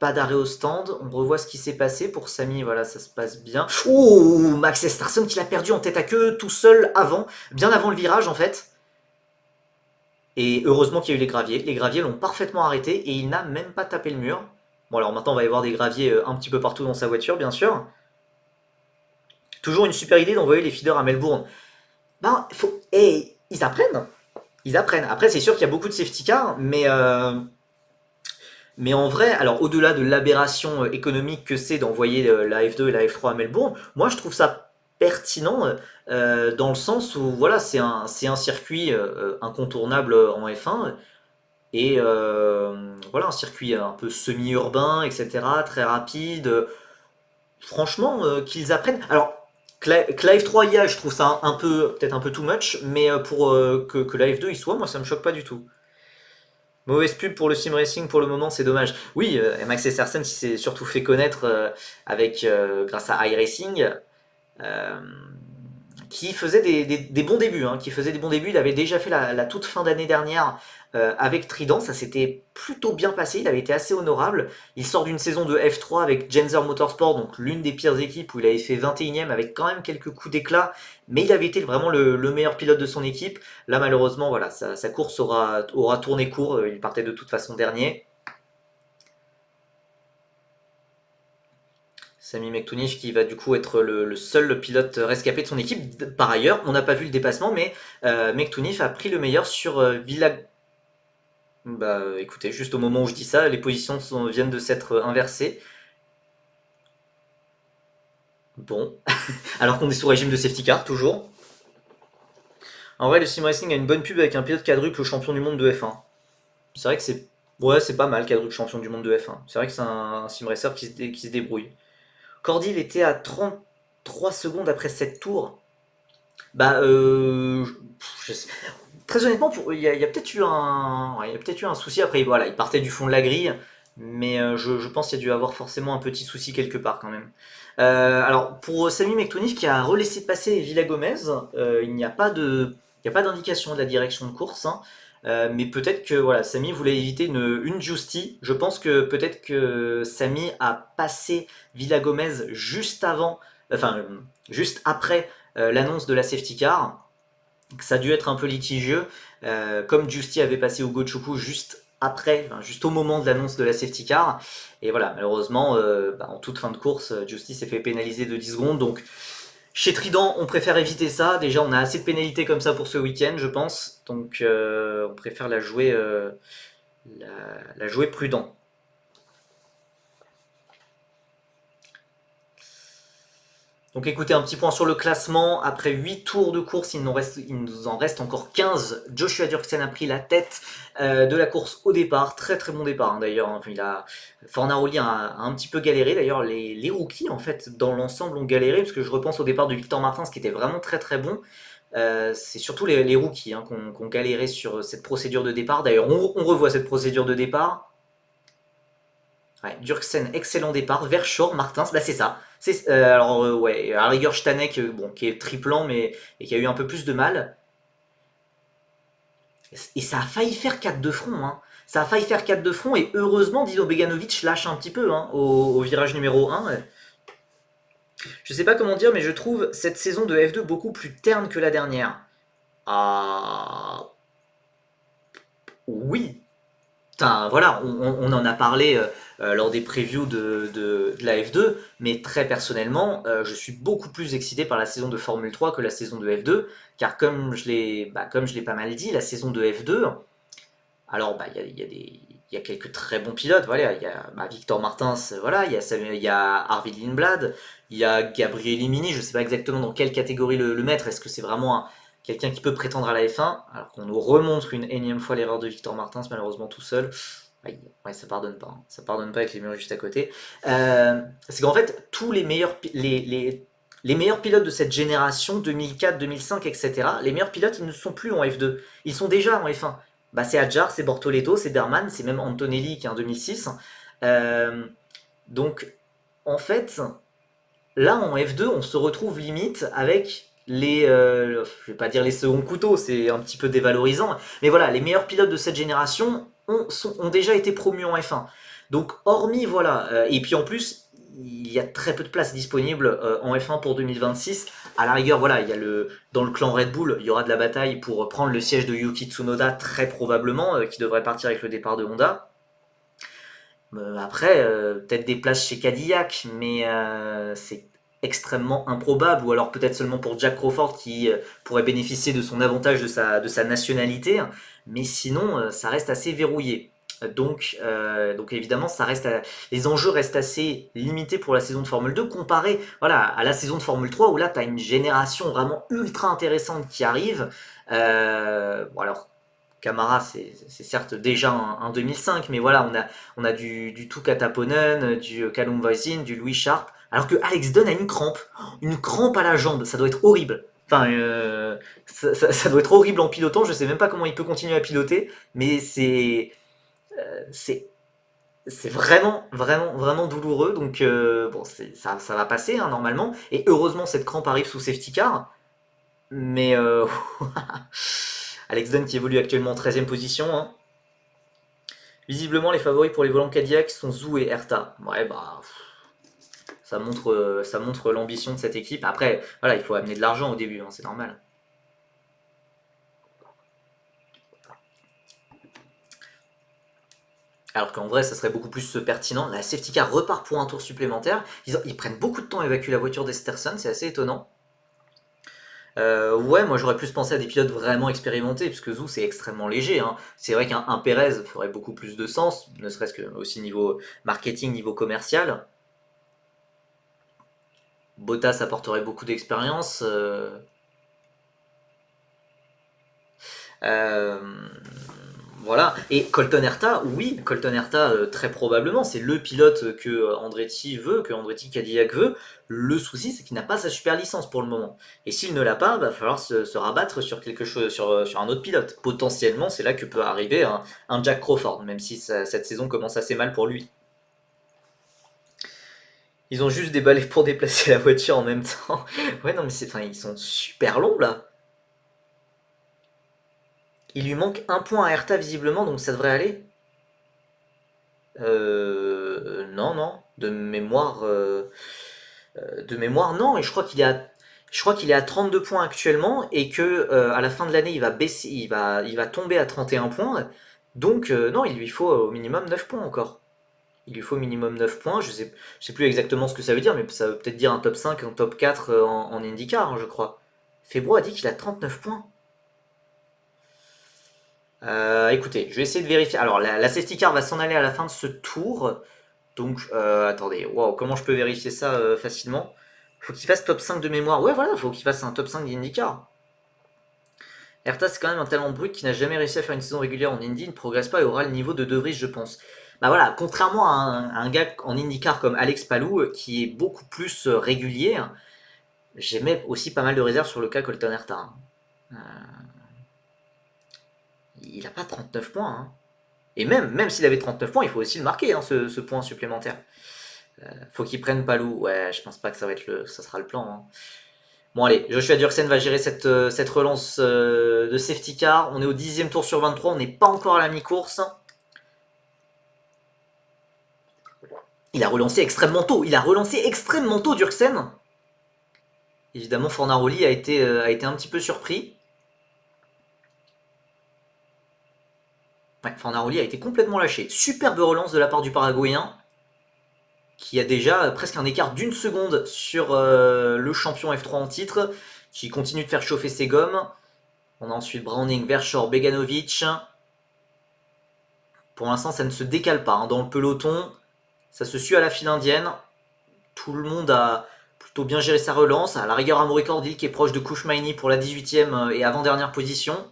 Speaker 1: d'arrêt au stand. On revoit ce qui s'est passé pour Sami. Voilà, ça se passe bien. Oh, Max Esterson qui l'a perdu en tête à queue tout seul bien avant le virage en fait. Et heureusement qu'il y a eu les graviers. Les graviers l'ont parfaitement arrêté et il n'a même pas tapé le mur. Bon, alors maintenant, on va y avoir des graviers un petit peu partout dans sa voiture, bien sûr. Toujours une super idée d'envoyer les feeders à Melbourne. Ben, ils apprennent. Ils apprennent. Après, c'est sûr qu'il y a beaucoup de safety cars, mais en vrai, alors au-delà de l'aberration économique que c'est d'envoyer la F2 et la F3 à Melbourne, moi je trouve ça pertinent dans le sens où voilà, c'est un circuit incontournable en F1 et voilà, un circuit un peu semi-urbain, etc., très rapide. Franchement, qu'ils apprennent. Alors, que la F3 y a, je trouve ça peut-être un peu too much, mais pour que la F2 y soit, moi ça me choque pas du tout. Mauvaise pub pour le sim racing pour le moment, c'est dommage. Oui, Max Esterson qui s'est surtout fait connaître grâce à iRacing, euh, qui faisait des bons débuts. Qui faisait des bons débuts. Il avait déjà fait la toute fin d'année dernière avec Trident, ça s'était plutôt bien passé, il avait été assez honorable. Il sort d'une saison de F3 avec Genzer Motorsport, donc l'une des pires équipes où il avait fait 21ème avec quand même quelques coups d'éclat, mais il avait été vraiment le meilleur pilote de son équipe. Là malheureusement, voilà, sa course aura tourné court, il partait de toute façon dernier. Sami Mektounif qui va du coup être le seul pilote rescapé de son équipe. Par ailleurs, on n'a pas vu le dépassement, mais Mektounif a pris le meilleur sur Bah écoutez, juste au moment où je dis ça, les positions viennent de s'être inversées. Bon, alors qu'on est sous régime de safety car, toujours. En vrai, le sim racing a une bonne pub avec un pilote quadruple champion du monde de F1. C'est vrai que c'est Ouais, c'est pas mal, Cadruc champion du monde de F1. C'est vrai que c'est un sim racer qui se débrouille. Cordy, il était à 33 secondes après 7 tours. Bah, je sais- très honnêtement, il y a peut-être eu il y a peut-être eu un souci. Après, voilà, il partait du fond de la grille, mais je pense qu'il y a dû avoir forcément un petit souci quelque part quand même. Alors, pour Sami Mektonif qui a relaissé passer Villa Gomez, il n'y a pas d'indication de la direction de course, hein. Mais peut-être que voilà, Sami voulait éviter une Justy. Je pense que peut-être que Sami a passé Villa Gomez juste avant, enfin juste après l'annonce de la safety car. Ça a dû être un peu litigieux, comme Justy avait passé Ugo Chukwu juste après, enfin, juste au moment de l'annonce de la safety car. Et voilà, malheureusement, en toute fin de course, Justy s'est fait pénaliser de 10 secondes. Donc chez Trident, on préfère éviter ça. Déjà, on a assez de pénalités comme ça pour ce week-end, je pense. Donc on préfère la, la jouer prudent. Donc écoutez, un petit point sur le classement. Après 8 tours de course, il nous en reste encore 15. Joshua Dirksen a pris la tête de la course au départ. Très très bon départ, hein, d'ailleurs. Enfin, Fornaroli a un petit peu galéré. D'ailleurs, les rookies, en fait, dans l'ensemble, ont galéré. Parce que je repense au départ de Victor Martins, qui était vraiment très très bon. C'est surtout les rookies, hein, qui ont galéré sur cette procédure de départ. D'ailleurs, on revoit cette procédure de départ. Ouais, Dirksen, excellent départ. Verschoor, Martins, bah c'est ça. Alors, ouais, à la rigueur, Stanek, bon, qui est triplant, mais et qui a eu un peu plus de mal. Et ça a failli faire 4 de front, hein. Ça a failli faire 4 de front, et heureusement, Dino Beganovic lâche un petit peu, hein, au virage numéro 1. Je sais pas comment dire, mais je trouve cette saison de F2 beaucoup plus terne que la dernière. Ah. Oui, enfin, voilà, on en a parlé lors des previews de la F2, mais très personnellement, je suis beaucoup plus excité par la saison de Formule 3 que la saison de F2, car comme je l'ai pas mal dit, la saison de F2, alors il y a quelques très bons pilotes, voilà, il y a Victor Martins, voilà, il y a Arvid Lindblad, il y a Gabriel Mini, je ne sais pas exactement dans quelle catégorie le mettre, est-ce que c'est vraiment quelqu'un qui peut prétendre à la F1, alors qu'on nous remontre une énième fois l'erreur de Victor Martins, malheureusement tout seul. Aïe, ouais, ça pardonne pas, hein. Ça pardonne pas avec les murs juste à côté. C'est qu'en fait, tous les meilleurs pilotes de cette génération, 2004, 2005, etc., les meilleurs pilotes, ils ne sont plus en F2. Ils sont déjà en F1. Bah, c'est Adjar, c'est Bortoleto, c'est Berman, c'est même Antonelli qui est en 2006. Euh, donc, en fait, là en F2, on se retrouve limite avec je vais pas dire les seconds couteaux, c'est un petit peu dévalorisant, mais voilà, les meilleurs pilotes de cette génération ont déjà été promus en F1. Donc, hormis, voilà, et puis en plus, il y a très peu de places disponibles en F1 pour 2026. À la rigueur, voilà, dans le clan Red Bull, il y aura de la bataille pour prendre le siège de Yuki Tsunoda, très probablement, qui devrait partir avec le départ de Honda. Après, peut-être des places chez Cadillac, mais c'est extrêmement improbable, ou alors peut-être seulement pour Jack Crawford qui pourrait bénéficier de son avantage de sa nationalité, mais sinon ça reste assez verrouillé. Donc évidemment, les enjeux restent assez limités pour la saison de Formule 2 comparé voilà, à la saison de Formule 3 où là tu as une génération vraiment ultra intéressante qui arrive. Bon alors Camara, c'est certes déjà un 2005, mais voilà, on a du Tuka Taponen, du Callum Voisin, du Louis Sharp, alors que Alex Dunn a une crampe à la jambe, ça doit être horrible. Enfin, ça doit être horrible en pilotant, je sais même pas comment il peut continuer à piloter, mais c'est c'est vraiment, vraiment, vraiment douloureux, donc bon, ça va passer hein, normalement, et heureusement cette crampe arrive sous safety car, mais Alex Dunn qui évolue actuellement en 13e position, hein. Visiblement, les favoris pour les volants Cadillac sont Zou et Herta. Ouais, bah, ça montre l'ambition de cette équipe. Après, voilà, il faut amener de l'argent au début, hein, c'est normal. Alors qu'en vrai, ça serait beaucoup plus pertinent. La safety car repart pour un tour supplémentaire. Ils prennent beaucoup de temps à évacuer la voiture d'Esterson, c'est assez étonnant. Ouais, moi j'aurais plus pensé à des pilotes vraiment expérimentés, puisque Zou c'est extrêmement léger, hein. C'est vrai qu'un Pérez ferait beaucoup plus de sens, ne serait-ce que aussi niveau marketing, niveau commercial. Bottas apporterait beaucoup d'expérience. Euh, Voilà. Et Colton Herta, oui, Colton Herta, très probablement, c'est le pilote que Andretti veut, que Andretti Cadillac veut. Le souci, c'est qu'il n'a pas sa super licence pour le moment. Et s'il ne l'a pas, va falloir se rabattre sur quelque chose, sur un autre pilote. Potentiellement, c'est là que peut arriver un Jack Crawford, même si cette saison commence assez mal pour lui. Ils ont juste des balais pour déplacer la voiture en même temps. Ouais, non, mais enfin, ils sont super longs là. Il lui manque un point à Hertha visiblement, donc ça devrait aller. Non, non, de mémoire, non. Et je crois qu'il est à 32 points actuellement et que à la fin de l'année, il va baisser, il va tomber à 31 points. Donc non, il lui faut au minimum 9 points encore. Il lui faut au minimum 9 points. Je sais plus exactement ce que ça veut dire, mais ça veut peut-être dire un top 5, un top 4 en IndyCar, hein, je crois. Febro a dit qu'il a 39 points. Écoutez, je vais essayer de vérifier. Alors, la safety car va s'en aller à la fin de ce tour. Donc, attendez, waouh, comment je peux vérifier ça facilement? Faut qu'il fasse top 5 de mémoire. Ouais, voilà, faut qu'il fasse un top 5 d'IndyCar. Herta, c'est quand même un talent brut qui n'a jamais réussi à faire une saison régulière en Indy, il ne progresse pas et aura le niveau de De Vries, je pense. Bah voilà, contrairement à un gars en IndyCar comme Alex Palou, qui est beaucoup plus régulier, j'ai même aussi pas mal de réserves sur le cas Colton Herta, hein. Il n'a pas 39 points, hein. Et même s'il avait 39 points, il faut aussi le marquer, hein, ce point supplémentaire. Faut qu'il prenne Palou. Ouais, je pense pas que ça sera le plan, hein. Bon allez, Joshua Durksen va gérer cette relance de safety car. On est au 10e tour sur 23, on n'est pas encore à la mi-course. Il a relancé extrêmement tôt. Durksen. Évidemment, Fornaroli a été un petit peu surpris. Ouais, Fornaroli a été complètement lâché. Superbe relance de la part du Paraguayen, qui a déjà presque un écart d'une seconde sur le champion F3 en titre, qui continue de faire chauffer ses gommes. On a ensuite Browning, Verschoor, Beganovic. Pour l'instant, ça ne se décale pas, hein. Dans le peloton, ça se suit à la file indienne. Tout le monde a plutôt bien géré sa relance. À la rigueur, Amaury Cordil qui est proche de Kouchmaini pour la 18e et avant-dernière position.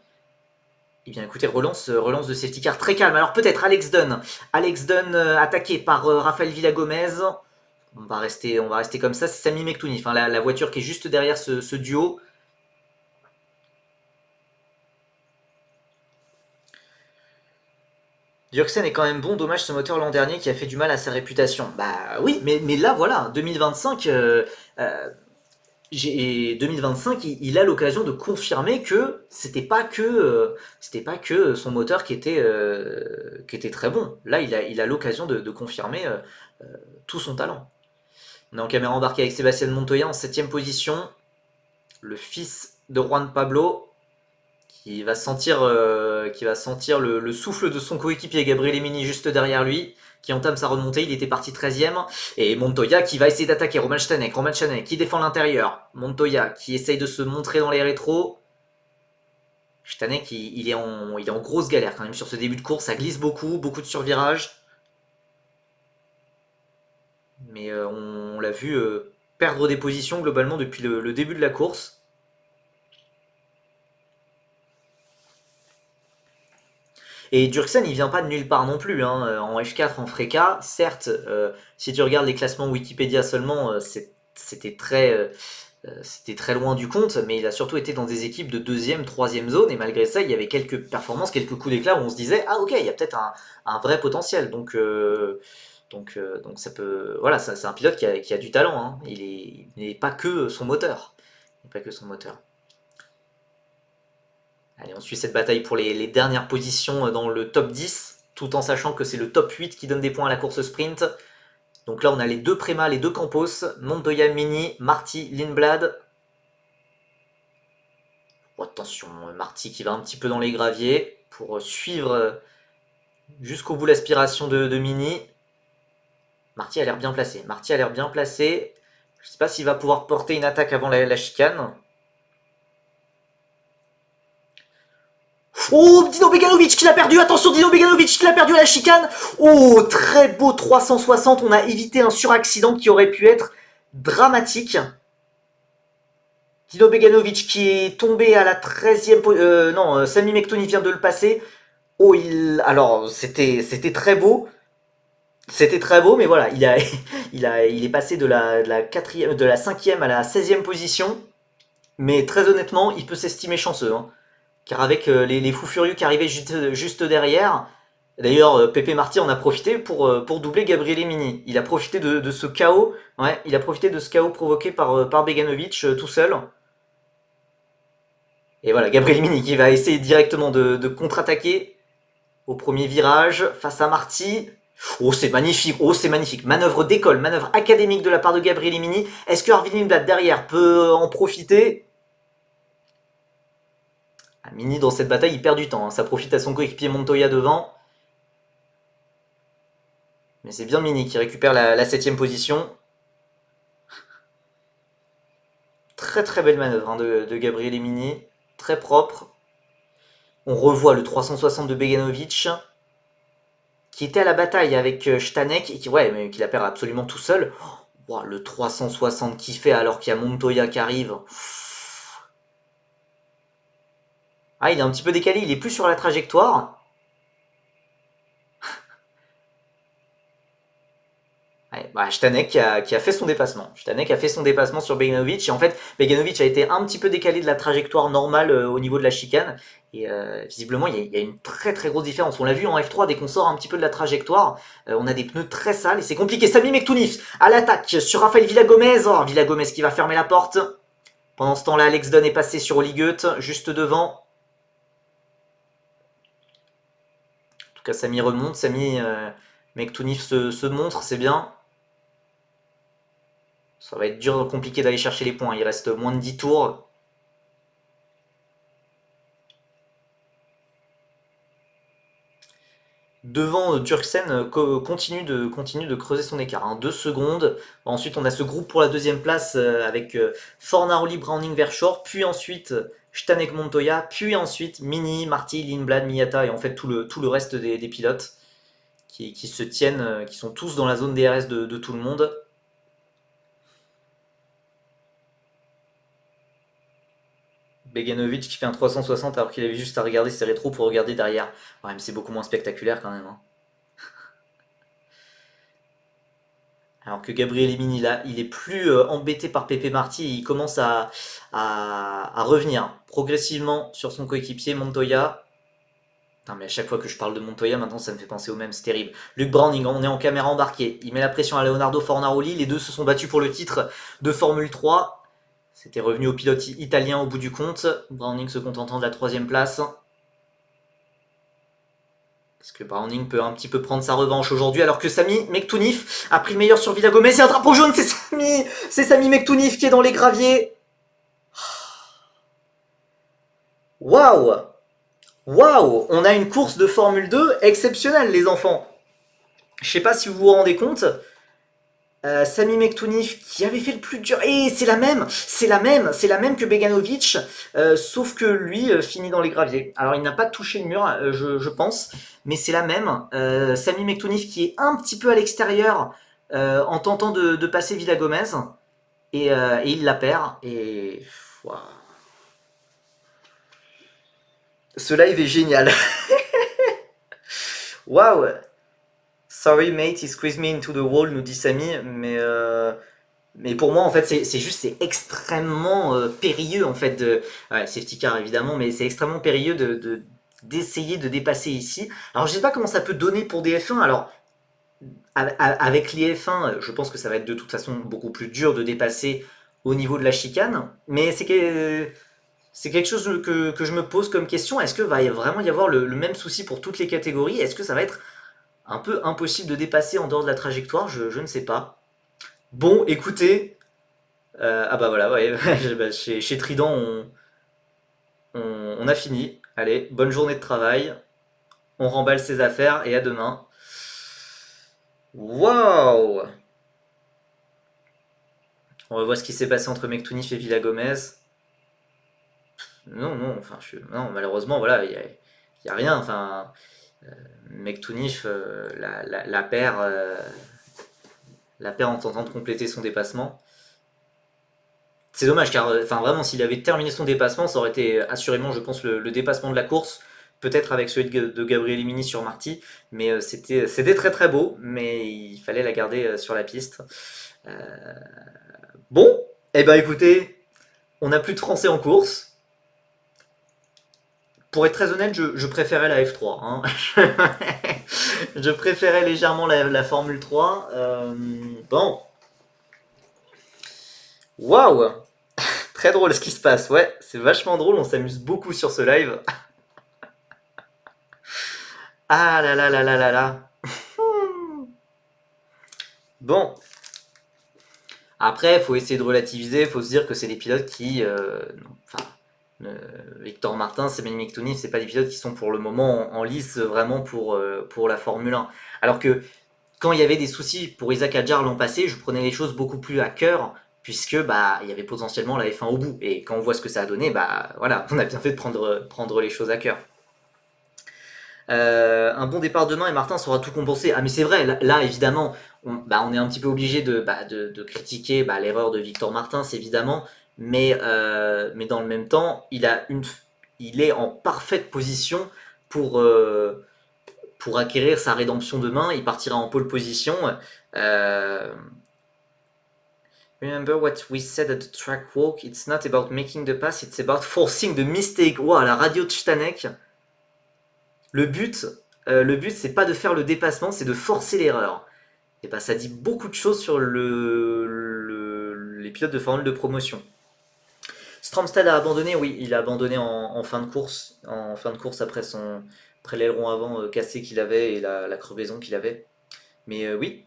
Speaker 1: Et bien écoutez, relance de safety car très calme. Alors peut-être Alex Dunn. Alex Dunn attaqué par Rafael Villagomez. On va rester comme ça. C'est Sami Mektouni, enfin, la voiture qui est juste derrière ce duo. Dirksen est quand même bon, dommage ce moteur l'an dernier qui a fait du mal à sa réputation. Bah oui, mais là voilà, 2025, 2025 il a l'occasion de confirmer que c'était pas que son moteur qui était très bon. Là, il a l'occasion de confirmer tout son talent. On est en caméra embarquée avec Sébastien Montoya en 7ème position, le fils de Juan Pablo, qui va sentir le souffle de son coéquipier Gabriel Emini juste derrière lui, qui entame sa remontée. Il était parti 13ème. Et Montoya qui va essayer d'attaquer Roman Stanek. Roman Stanek qui défend l'intérieur. Montoya qui essaye de se montrer dans les rétros. Stanek, il est en grosse galère quand même sur ce début de course. Ça glisse beaucoup, beaucoup de survirages. Mais on l'a vu perdre des positions globalement depuis le début de la course. Et Durksen, il vient pas de nulle part non plus, hein. En F4, en Freca, certes, si tu regardes les classements Wikipédia seulement, c'était très loin du compte, mais il a surtout été dans des équipes de deuxième, troisième zone, et malgré ça, il y avait quelques performances, quelques coups d'éclat où on se disait, ah ok, il y a peut-être un vrai potentiel. Donc ça peut, voilà, c'est un pilote qui a du talent, hein. Il n'est pas que son moteur. Il n'est pas que son moteur. Allez, on suit cette bataille pour les dernières positions dans le top 10, tout en sachant que c'est le top 8 qui donne des points à la course sprint. Donc là, on a les deux Préma, les deux Campos, Montoya, Mini, Marty, Lindblad. Oh, attention, Marty qui va un petit peu dans les graviers pour suivre jusqu'au bout l'aspiration de Mini. Marty a l'air bien placé. Je ne sais pas s'il va pouvoir porter une attaque avant la chicane. Oh, Dino Beganovic qui l'a perdu, attention Dino Beganovic qui l'a perdu à la chicane. Oh, très beau 360, on a évité un suraccident qui aurait pu être dramatique. Dino Beganovic qui est tombé à la 13e... non, Sami Mektouni vient de le passer. Oh, alors c'était très beau. C'était très beau, mais voilà, il est passé de la cinquième à la 16e position. Mais très honnêtement, il peut s'estimer chanceux, hein. Car avec les fous furieux qui arrivaient juste derrière, d'ailleurs, Pepe Marty en a profité pour doubler Gabriel Mini. Il a profité de ce chaos, ouais, il a profité de ce chaos provoqué par Beganovic tout seul. Et voilà, Gabriel Mini qui va essayer directement de contre-attaquer au premier virage face à Marty. Oh c'est magnifique, manœuvre d'école, manœuvre académique de la part de Gabriel Mini. Est-ce que Arvin Lindblad derrière peut en profiter? Ah, Mini dans cette bataille il perd du temps, hein. Ça profite à son coéquipier Montoya devant. Mais c'est bien Mini qui récupère la 7ème position. Très très belle manœuvre, hein, de Gabriel Mini, très propre. On revoit le 360 de Beganovic qui était à la bataille avec Stanek et qui, ouais, mais qui la perd absolument tout seul. Oh, le 360 qu'il fait alors qu'il y a Montoya qui arrive. Ah, il est un petit peu décalé, il est plus sur la trajectoire. Ouais, bah, Stanek qui a fait son dépassement. Stanek a fait son dépassement sur Beganovic. Et en fait, Beganovic a été un petit peu décalé de la trajectoire normale au niveau de la chicane. Et visiblement, il y a une très très grosse différence. On l'a vu en F3, dès qu'on sort un petit peu de la trajectoire, on a des pneus très sales et c'est compliqué. Sami Mektounif à l'attaque sur Rafael Villagomez. Oh, Villagomez qui va fermer la porte. Pendant ce temps-là, Alex Dunn est passé sur Oli Goethe, juste devant. En tout cas, Sami remonte. Sami Mektounif se montre, c'est bien. Ça va être dur, compliqué d'aller chercher les points. Il reste moins de 10 tours. Devant, Turksen continue de creuser son écart, hein. 2 secondes. Ensuite, on a ce groupe pour la deuxième place avec Fornaroli, Browning, Verschoor. Puis ensuite, Stanek, Montoya. Puis ensuite, Mini, Marty, Lindblad, Miyata. Et en fait, tout le reste des pilotes qui se tiennent, qui sont tous dans la zone DRS de tout le monde. Beganovic qui fait un 360 alors qu'il avait juste à regarder ses rétros pour regarder derrière. Ouais, mais c'est beaucoup moins spectaculaire quand même, hein. Alors que Gabriel Emini là, il est plus embêté par Pepe Marty et il commence à revenir progressivement sur son coéquipier Montoya. Putain, mais à chaque fois que je parle de Montoya, maintenant ça me fait penser au même, c'est terrible. Luke Browning, on est en caméra embarquée, il met la pression à Leonardo Fornaroli, les deux se sont battus pour le titre de Formule 3. C'était revenu au pilote italien au bout du compte, Browning se contentant de la 3ème place. Est-ce que Browning peut un petit peu prendre sa revanche aujourd'hui alors que Sami Mektounif a pris le meilleur sur Villagomez. C'est un drapeau jaune, c'est Sami Mektounif qui est dans les graviers. Waouh, waouh, on a une course de Formule 2 exceptionnelle les enfants. Je sais pas si vous vous rendez compte. Sami Mektounif qui avait fait le plus dur. Et c'est la même que Beganovic, sauf que lui finit dans les graviers. Alors il n'a pas touché le mur, je pense, mais c'est la même. Sami Mektounif qui est un petit peu à l'extérieur en tentant de passer Villagomez, et il la perd. Et wow. Ce live est génial. Waouh. Sorry mate, he squeezed me into the wall, nous dit Sami, mais pour moi, en fait, c'est extrêmement périlleux, en fait, ouais, safety car évidemment, mais c'est extrêmement périlleux d'essayer de dépasser ici. Alors, je sais pas comment ça peut donner pour des F1. Alors, avec les F1, je pense que ça va être de toute façon beaucoup plus dur de dépasser au niveau de la chicane, mais c'est quelque chose que je me pose comme question. Est-ce que va vraiment y avoir le même souci pour toutes les catégories? Est-ce que ça va être un peu impossible de dépasser en dehors de la trajectoire? Je ne sais pas. Bon, écoutez, ah bah voilà, ouais, bah, chez Trident, on a fini. Allez, bonne journée de travail. On remballe ses affaires et à demain. Waouh! On va voir ce qui s'est passé entre Mektounif et Villagomez. Non, non, enfin, non, malheureusement, voilà, y a rien. Enfin, Mektounif la perd en tentant de compléter son dépassement. C'est dommage car, enfin, vraiment, s'il avait terminé son dépassement, ça aurait été assurément, je pense, le dépassement de la course. peut-être avec celui de Gabriel Mini sur Marty, mais c'était très très beau, mais il fallait la garder sur la piste. Euh, bon, eh ben écoutez, on n'a plus de Français en course. Pour être très honnête, je préférais la F3, hein. Je préférais légèrement la Formule 3. Bon, waouh, très drôle ce qui se passe. Ouais, c'est vachement drôle. On s'amuse beaucoup sur ce live. Ah là là là là là là. Bon, après, il faut essayer de relativiser. Il faut se dire que c'est des pilotes qui, enfin, Victor Martin, c'est Benny McTooney, c'est pas des pilotes qui sont pour le moment en lice vraiment pour la Formule 1. Alors que quand il y avait des soucis pour Isaac Hadjar l'an passé, je prenais les choses beaucoup plus à cœur, puisque bah il y avait potentiellement la F1 au bout. Et quand on voit ce que ça a donné, bah voilà, on a bien fait de prendre les choses à cœur. Un bon départ demain et Martin saura tout compenser. Ah mais c'est vrai, là, évidemment, on est un petit peu obligé de critiquer l'erreur de Victor Martin, c'est évidemment, mais dans le même temps, il est en parfaite position pour, euh, pour acquérir sa rédemption demain. Il partira en pole position. Euh, Remember what we said at the track walk, it's not about making the pass, it's about forcing the mistake. Wow, la radio de Stanek. Le but, c'est pas de faire le dépassement, c'est de forcer l'erreur. Et bah ça dit beaucoup de choses sur les pilotes de Formule de promotion. Stromstad a abandonné, oui, il a abandonné en fin de course, après l'aileron avant cassé qu'il avait et la crevaison qu'il avait. Mais oui,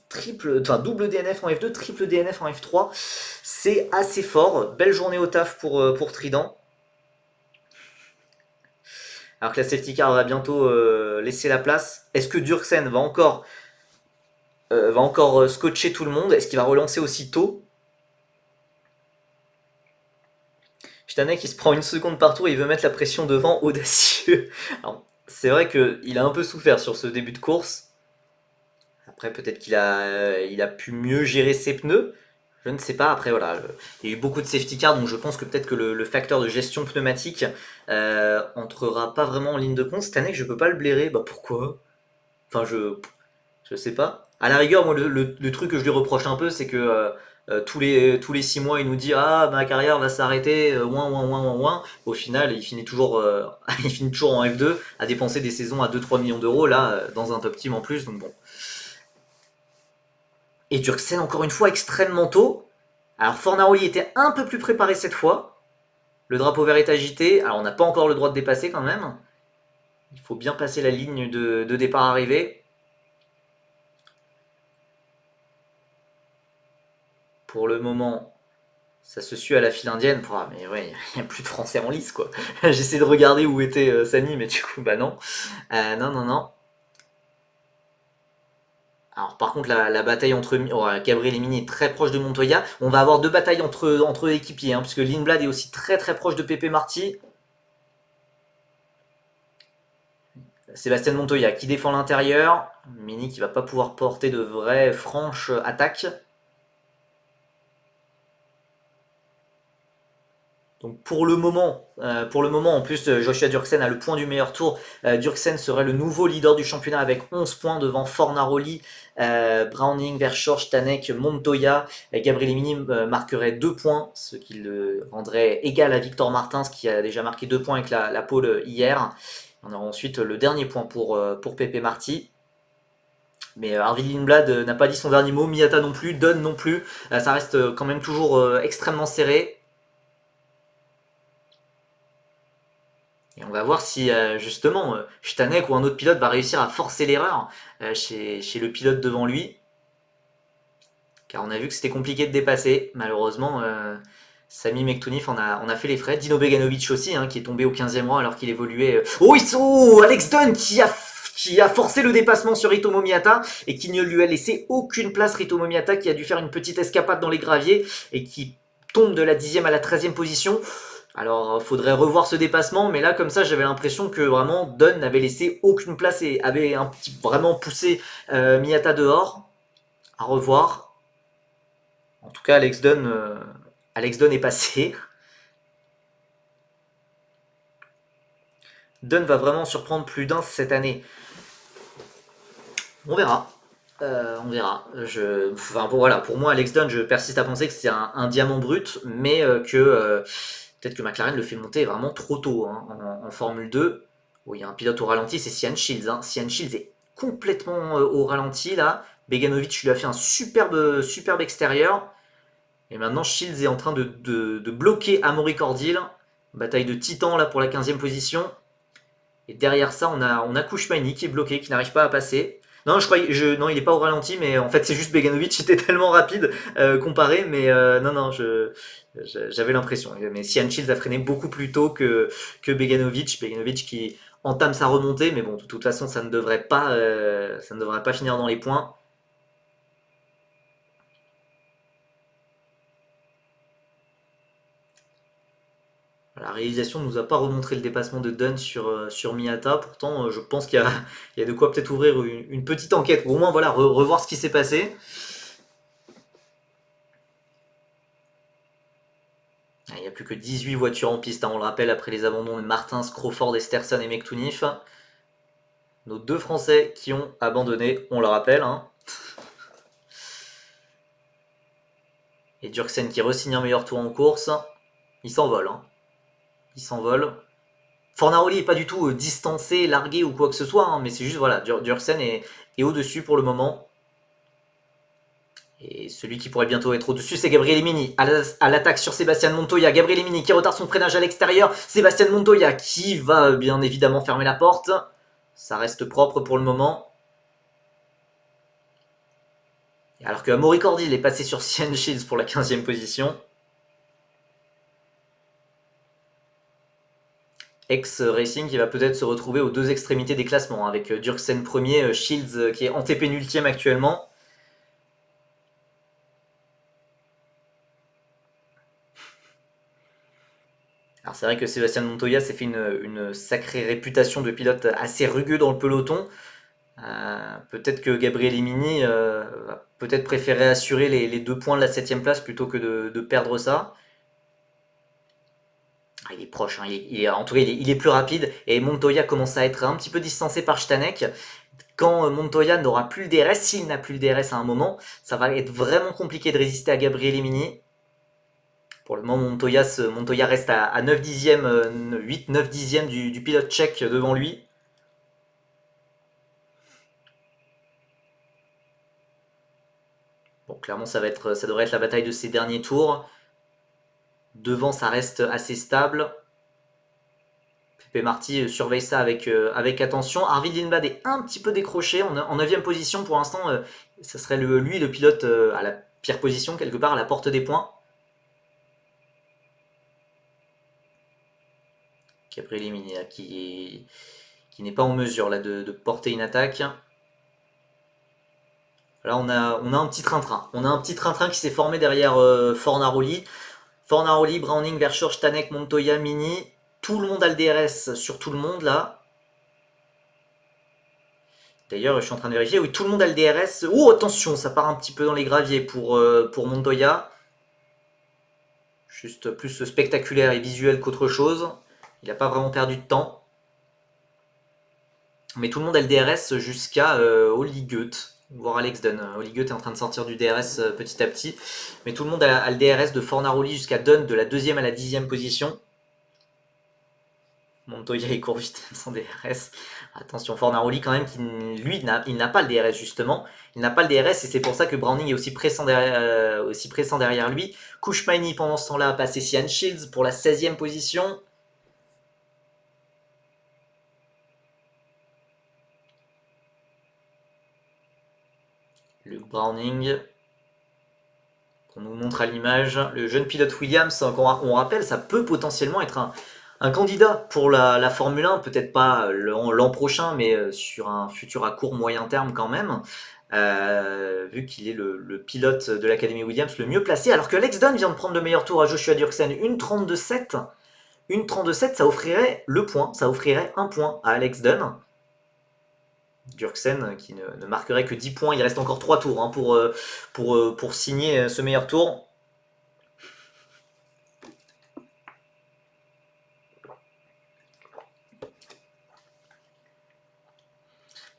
Speaker 1: double DNF en F2, triple DNF en F3, c'est assez fort. Belle journée au taf pour Trident. Alors que la safety car va bientôt laisser la place. Est-ce que Durksen va encore scotcher tout le monde? Est-ce qu'il va relancer aussi tôt? Stanek qui se prend une seconde par tour et il veut mettre la pression devant, audacieux. Alors, c'est vrai qu'il a un peu souffert sur ce début de course. Après, peut-être il a pu mieux gérer ses pneus. Je ne sais pas. Après, voilà, il y a eu beaucoup de safety car, donc je pense que peut-être que le facteur de gestion pneumatique entrera pas vraiment en ligne de compte. Cette année, je peux pas le blairer. Bah pourquoi? Enfin, je sais pas. À la rigueur, moi, le truc que je lui reproche un peu, c'est que tous les 6 mois, il nous dit ah ma carrière va s'arrêter, ouin ouin ouin ouin ouin. Au final, il finit toujours, il finit toujours en F2 à dépenser des saisons à 2-3 millions d'euros là dans un top team en plus. Donc bon. Et Durksen encore une fois extrêmement tôt. Alors Fornaroli était un peu plus préparé cette fois. Le drapeau vert est agité. Alors on n'a pas encore le droit de dépasser quand même. Il faut bien passer la ligne de départ arrivée. Pour le moment, ça se suit à la file indienne. Oh, mais ouais, il n'y a plus de français en lice quoi. J'essaie de regarder où était Sani, mais du coup, bah non. Non, non, non. Alors par contre la bataille entre Gabriel et Mini est très proche de Montoya. On va avoir deux batailles entre équipiers, hein, puisque Lindblad est aussi très très proche de Pepe Marty. Sébastien Montoya qui défend l'intérieur. Mini qui va pas pouvoir porter de vraies franches attaques. Donc pour le moment, en plus Joshua Durksen a le point du meilleur tour. Durksen serait le nouveau leader du championnat avec 11 points devant Fornaroli, Browning, Verschoor, Stanek, Montoya. Gabriel Mini marquerait 2 points, ce qui le rendrait égal à Victor Martins qui a déjà marqué 2 points avec la pole hier. On aura ensuite le dernier point pour Pepe Marty. Mais Arvid Lindblad n'a pas dit son dernier mot, Miyata non plus, Dunn non plus. Ça reste quand même toujours extrêmement serré. Et on va voir si justement Stanek ou un autre pilote va réussir à forcer l'erreur chez le pilote devant lui. Car on a vu que c'était compliqué de dépasser. Malheureusement, Sami Mektounif on a fait les frais. Dino Beganovic aussi, hein, qui est tombé au 15e rang alors qu'il évoluait. Oh, Alex Dunn qui a forcé le dépassement sur Hitomo Miyata et qui ne lui a laissé aucune place. Hitomo Miyata qui a dû faire une petite escapade dans les graviers et qui tombe de la 10e à la 13e position. Alors, faudrait revoir ce dépassement, mais là, comme ça, j'avais l'impression que vraiment Dunn n'avait laissé aucune place et avait vraiment poussé Miyata dehors. À revoir. En tout cas, Alex Dunn est passé. Dunn va vraiment surprendre plus d'un cette année. On verra. On verra. Enfin, bon, voilà, pour moi, Alex Dunn, je persiste à penser que c'est un diamant brut, mais que peut-être que McLaren le fait monter vraiment trop tôt hein, en Formule 2. Où il y a un pilote au ralenti, c'est Sian Shields. Hein. Sian Shields est complètement au ralenti là. Beganovic lui a fait un superbe extérieur. Et maintenant, Shields est en train de bloquer Amaury Cordil. Bataille de titan là pour la 15e position. Et derrière ça, on a Kouchmaini qui est bloqué, qui n'arrive pas à passer. Non, non, il n'est pas au ralenti, mais en fait, c'est juste Beganovic, il était tellement rapide comparé, mais non, non, j'avais l'impression. Mais Sian Shields a freiné beaucoup plus tôt que Beganovic. Beganovic qui entame sa remontée, mais bon, de toute façon, ça ne devrait pas finir dans les points. La réalisation ne nous a pas remontré le dépassement de Dunn sur Miyata. Pourtant, je pense qu'il y a de quoi peut-être ouvrir une petite enquête, ou au moins voilà, revoir ce qui s'est passé. Il n'y a plus que 18 voitures en piste, hein, on le rappelle, après les abandons de Martins, Crawford, Esterson et Mektounif. Nos deux Français qui ont abandonné, on le rappelle. Hein. Et Durksen qui re-signe un meilleur tour en course. Il s'envole. Hein. Il s'envole. Fornaroli n'est pas du tout distancé, largué ou quoi que ce soit, hein, mais c'est juste, voilà, Durksen est au-dessus pour le moment. Et celui qui pourrait bientôt être au-dessus, c'est Gabriel Emini. À l'attaque sur Sébastien Montoya. Gabriel Emini qui retarde son freinage à l'extérieur. Sébastien Montoya qui va bien évidemment fermer la porte. Ça reste propre pour le moment. Alors que Amaury Cordil est passé sur Sian Shields pour la 15e position. Ex-Racing qui va peut-être se retrouver aux deux extrémités des classements, avec Durksen premier, Shields qui est antépénultième actuellement. Alors c'est vrai que Sébastien Montoya s'est fait une sacrée réputation de pilote assez rugueux dans le peloton. Peut-être que Gabriel Emini va peut-être préférer assurer les 2 points de la 7ème place plutôt que de perdre ça. Il est proche, hein, en tout cas il est plus rapide et Montoya commence à être un petit peu distancé par Stanek. Quand Montoya n'aura plus le DRS, s'il n'a plus le DRS à un moment, ça va être vraiment compliqué de résister à Gabriel Emini. Pour le moment, Montoya reste à 9 dixièmes, 8-9 dixièmes du pilote tchèque devant lui. Bon, clairement, ça devrait être la bataille de ces derniers tours. Devant, ça reste assez stable. Pepe Marty surveille ça avec attention. Arvid Lindblad est un petit peu décroché en 9ème position pour l'instant. Ça serait lui le pilote à la pire position, quelque part, à la porte des points. Gabriel Emini qui n'est pas en mesure là, de porter une attaque. Là, on a un petit train-train. On a un petit train-train qui s'est formé derrière Fornaroli. Fornaroli, Browning, Verschoor, Stanek, Montoya, Mini. Tout le monde a le DRS sur tout le monde là. D'ailleurs, je suis en train de vérifier. Oui, tout le monde a le DRS. Oh, attention, ça part un petit peu dans les graviers pour Montoya. Juste plus spectaculaire et visuel qu'autre chose. Il n'a pas vraiment perdu de temps. Mais tout le monde a le DRS jusqu'à Oli Goethe, voire Alex Dunn. Oli Goethe est en train de sortir du DRS petit à petit. Mais tout le monde a le DRS de Fornaroli jusqu'à Dunn, de la 2ème à la 10ème position. Montoya est court vite sans DRS. Attention, Fornaroli quand même, lui, il n'a pas le DRS justement. Il n'a pas le DRS et c'est pour ça que Browning est aussi pressant derrière lui. Kouchmaini pendant ce temps-là a passé Sian Shields pour la 16ème position. Luke Browning, qu'on nous montre à l'image. Le jeune pilote Williams, on rappelle, ça peut potentiellement être un candidat pour la Formule 1, peut-être pas l'an prochain, mais sur un futur à court moyen terme quand même. Vu qu'il est le pilote de l'Académie Williams le mieux placé, alors que Alex Dunn vient de prendre le meilleur tour à Joshua Durksen, une 32-7. Une 32-7, ça offrirait le point, ça offrirait un point à Alex Dunn. Durksen qui ne marquerait que 10 points, il reste encore 3 tours hein, pour signer ce meilleur tour.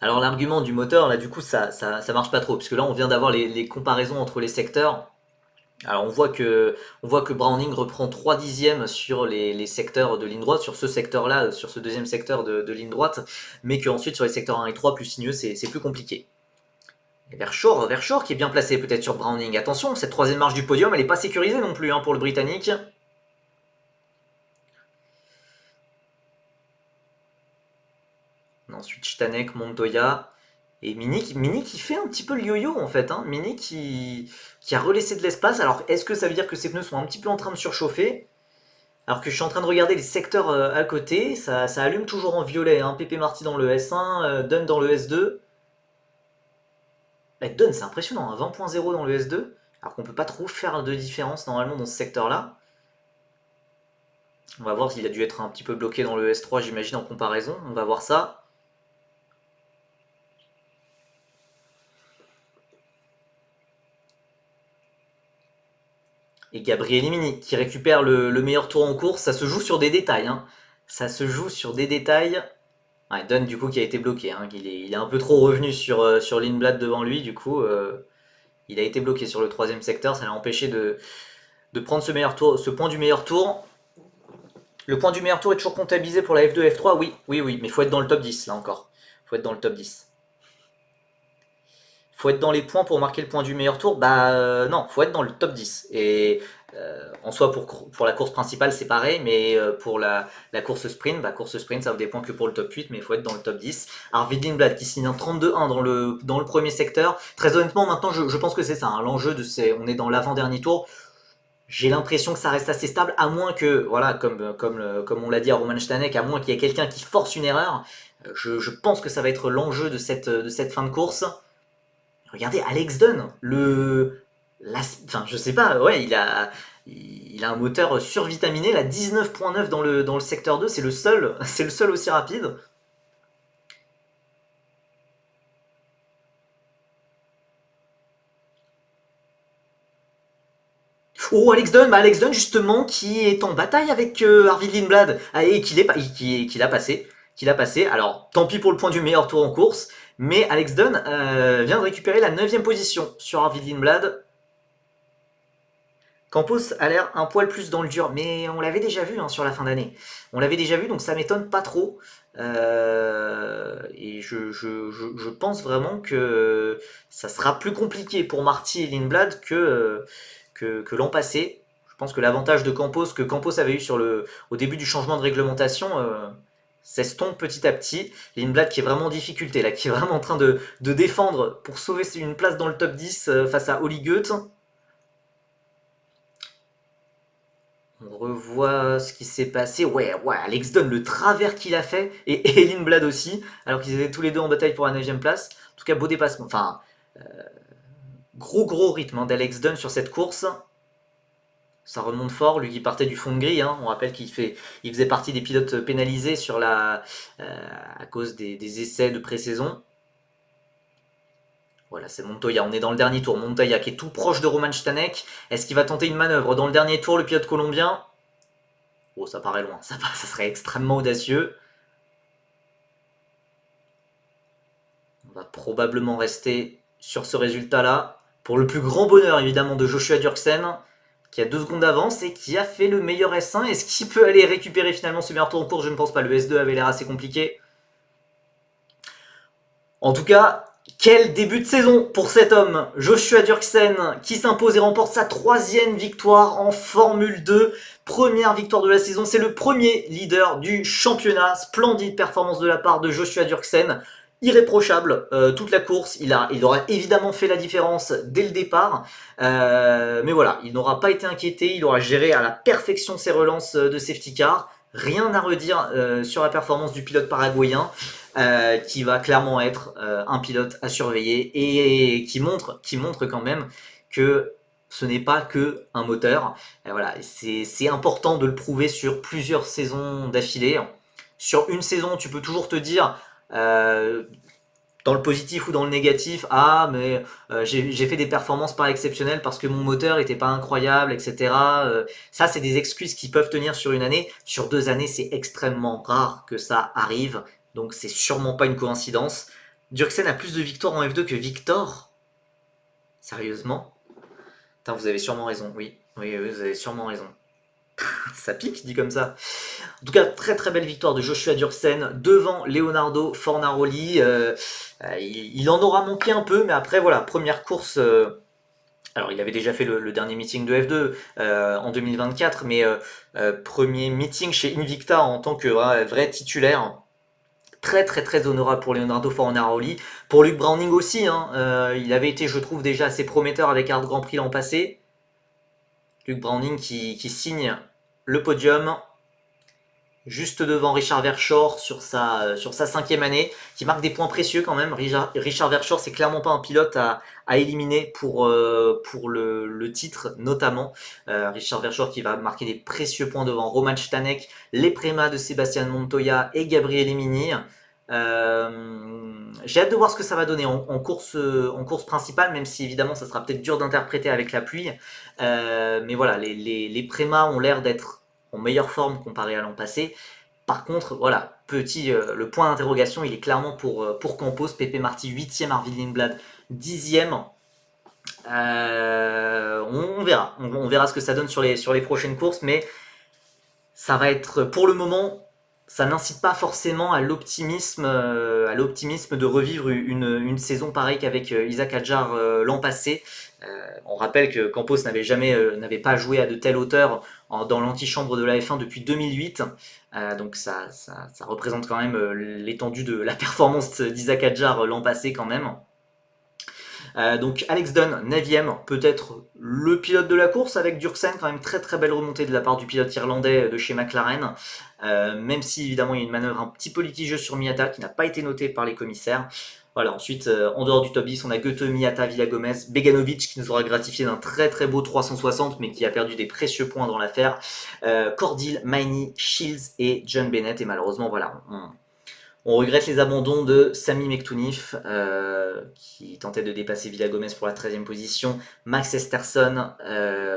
Speaker 1: Alors l'argument du moteur, là du coup ça marche pas trop, puisque là on vient d'avoir les comparaisons entre les secteurs. Alors on voit que Browning reprend 3 dixièmes sur les secteurs de ligne droite, sur ce secteur-là, sur ce deuxième secteur de ligne droite, mais qu'ensuite sur les secteurs 1 et 3 plus sinueux c'est plus compliqué. Et Verschoor qui est bien placé peut-être sur Browning. Attention, cette troisième marche du podium, elle n'est pas sécurisée non plus pour le Britannique. Ensuite Stanek, Montoya et Mini qui fait un petit peu le yo-yo en fait. Mini qui a relaissé de l'espace. Alors est-ce que ça veut dire que ses pneus sont un petit peu en train de surchauffer? Alors que je suis en train de regarder les secteurs à côté, ça allume toujours en violet. Pépé Marty dans le S1, Dunn dans le S2. Dunn c'est impressionnant, 20.0 dans le S2. Alors qu'on peut pas trop faire de différence normalement dans ce secteur-là. On va voir s'il a dû être un petit peu bloqué dans le S3 j'imagine en comparaison. On va voir ça. Et Gabriel Mini qui récupère le meilleur tour en course. Ça se joue sur des détails. Ça se joue sur des détails. Ouais, Dunn du coup qui a été bloqué. Il est un peu trop revenu sur Lindblad devant lui. Du coup, il a été bloqué sur le troisième secteur. Ça l'a empêché de prendre ce point du meilleur tour. Le point du meilleur tour est toujours comptabilisé pour la F2, F3. Oui, mais il faut être dans le top 10 là encore. Il faut être dans le top 10. Faut être dans les points pour marquer le point du meilleur tour. Non, faut être dans le top 10. Et en soi pour la course principale c'est pareil, mais pour la course sprint, ça vaut des points que pour le top 8, mais il faut être dans le top 10. Arvid Lindblad qui signe un 32-1 dans le premier secteur. Très honnêtement maintenant je pense que c'est ça, l'enjeu on est dans l'avant-dernier tour. J'ai l'impression que ça reste assez stable, à moins que, voilà, comme on l'a dit à Roman Stanek, à moins qu'il y ait quelqu'un qui force une erreur. Je pense que ça va être l'enjeu de cette fin de course. Regardez Alex Dunn, enfin je sais pas, ouais, il a un moteur survitaminé, la 19.9 dans le secteur 2, c'est le seul aussi rapide. Oh Alex Dunn justement qui est en bataille avec Arvid Lindblad et qu'il a passé. Alors tant pis pour le point du meilleur tour en course, mais Alex Dunn vient de récupérer la 9ème position sur Arvid Lindblad. Campos a l'air un poil plus dans le dur, mais on l'avait déjà vu sur la fin d'année. On l'avait déjà vu, donc ça m'étonne pas trop. Et je pense vraiment que ça sera plus compliqué pour Marty et Lindblad que l'an passé. Je pense que l'avantage de Campos, que Campos avait eu au début du changement de réglementation, s'estompe petit à petit. Lindblad qui est vraiment en difficulté, là, qui est vraiment en train de défendre pour sauver une place dans le top 10 face à Oli Goethe. On revoit ce qui s'est passé. Ouais, Alex Dunn, le travers qu'il a fait, et Lindblad aussi, alors qu'ils étaient tous les deux en bataille pour la 9ème place. En tout cas, beau dépassement. Enfin, gros rythme d'Alex Dunn sur cette course. Ça remonte fort, lui qui partait du fond de grille. On rappelle qu'il faisait partie des pilotes pénalisés à cause des essais de pré-saison. Voilà, c'est Montoya, on est dans le dernier tour. Montoya qui est tout proche de Roman Stanek. Est-ce qu'il va tenter une manœuvre dans le dernier tour, le pilote colombien? Oh, ça paraît loin, ça serait extrêmement audacieux. On va probablement rester sur ce résultat-là. Pour le plus grand bonheur, évidemment, de Joshua Dirksen, qui a 2 secondes d'avance et qui a fait le meilleur S1. Est-ce qu'il peut aller récupérer finalement ce meilleur tour en course? Je ne pense pas, le S2 avait l'air assez compliqué. En tout cas, quel début de saison pour cet homme, Joshua Dirksen, qui s'impose et remporte sa 3ème victoire en Formule 2. Première victoire de la saison, c'est le premier leader du championnat. Splendide performance de la part de Joshua Dirksen. Irréprochable toute la course, il aura évidemment fait la différence dès le départ, mais voilà, il n'aura pas été inquiété, il aura géré à la perfection ses relances de safety car. Rien à redire sur la performance du pilote paraguayen, qui va clairement être un pilote à surveiller et qui montre quand même que ce n'est pas que un moteur. Voilà, c'est important de le prouver sur plusieurs saisons d'affilée. Sur une saison, tu peux toujours te dire, dans le positif ou dans le négatif, mais j'ai fait des performances pas exceptionnelles parce que mon moteur était pas incroyable, etc. Ça, c'est des excuses qui peuvent tenir sur une année. Sur 2 années, c'est extrêmement rare que ça arrive, donc c'est sûrement pas une coïncidence. Durksen a plus de victoires en F2 que Victor? Sérieusement? Putain, vous avez sûrement raison, oui. Oui, oui, vous avez sûrement raison. Ça pique, dit comme ça. En tout cas, très très belle victoire de Joshua Durksen devant Leonardo Fornaroli. Il en aura manqué un peu, mais après, voilà, première course. Alors, il avait déjà fait le dernier meeting de F2 en 2024, mais premier meeting chez Invicta en tant que vrai titulaire. Très très très honorable pour Leonardo Fornaroli. Pour Luke Browning aussi, hein, il avait été, je trouve, déjà assez prometteur avec Art Grand Prix l'an passé. Luke Browning qui signe le podium juste devant Richard Verschoor sur sa 5e année, qui marque des points précieux quand même. Richard Verschoor, c'est clairement pas un pilote à éliminer pour le titre notamment. Richard Verschoor qui va marquer des précieux points devant Roman Stanek, les Prémas de Sébastien Montoya et Gabriel Emini. J'ai hâte de voir ce que ça va donner en course principale, même si évidemment ça sera peut-être dur d'interpréter avec la pluie. Mais voilà, les Prémas ont l'air d'être en meilleure forme comparé à l'an passé. Par contre, voilà, le point d'interrogation, il est clairement pour Campos. Pepe Marty 8e, Arvid Lindblad 10e. On verra. On verra ce que ça donne sur les prochaines courses, mais ça va être, pour le moment, ça n'incite pas forcément à l'optimisme de revivre une saison pareille qu'avec Isaac Hadjar l'an passé. On rappelle que Campos n'avait pas joué à de telle hauteur dans l'antichambre de la F1 depuis 2008. Donc ça représente quand même l'étendue de la performance d'Isaac Hadjar l'an passé quand même. Donc Alex Dunn, 9e, peut-être le pilote de la course avec Durksen, quand même très très belle remontée de la part du pilote irlandais de chez McLaren, même si évidemment il y a une manœuvre un petit peu litigieuse sur Miata qui n'a pas été notée par les commissaires. Voilà, ensuite en dehors du top 10, on a Goethe, Miata, Villagomez, Beganovic qui nous aura gratifié d'un très très beau 360 mais qui a perdu des précieux points dans l'affaire, Cordil, Maini, Shields et John Bennett, et malheureusement voilà, on regrette les abandons de Sami Mektounif, qui tentait de dépasser Villagomez pour la 13e position, Max Esterson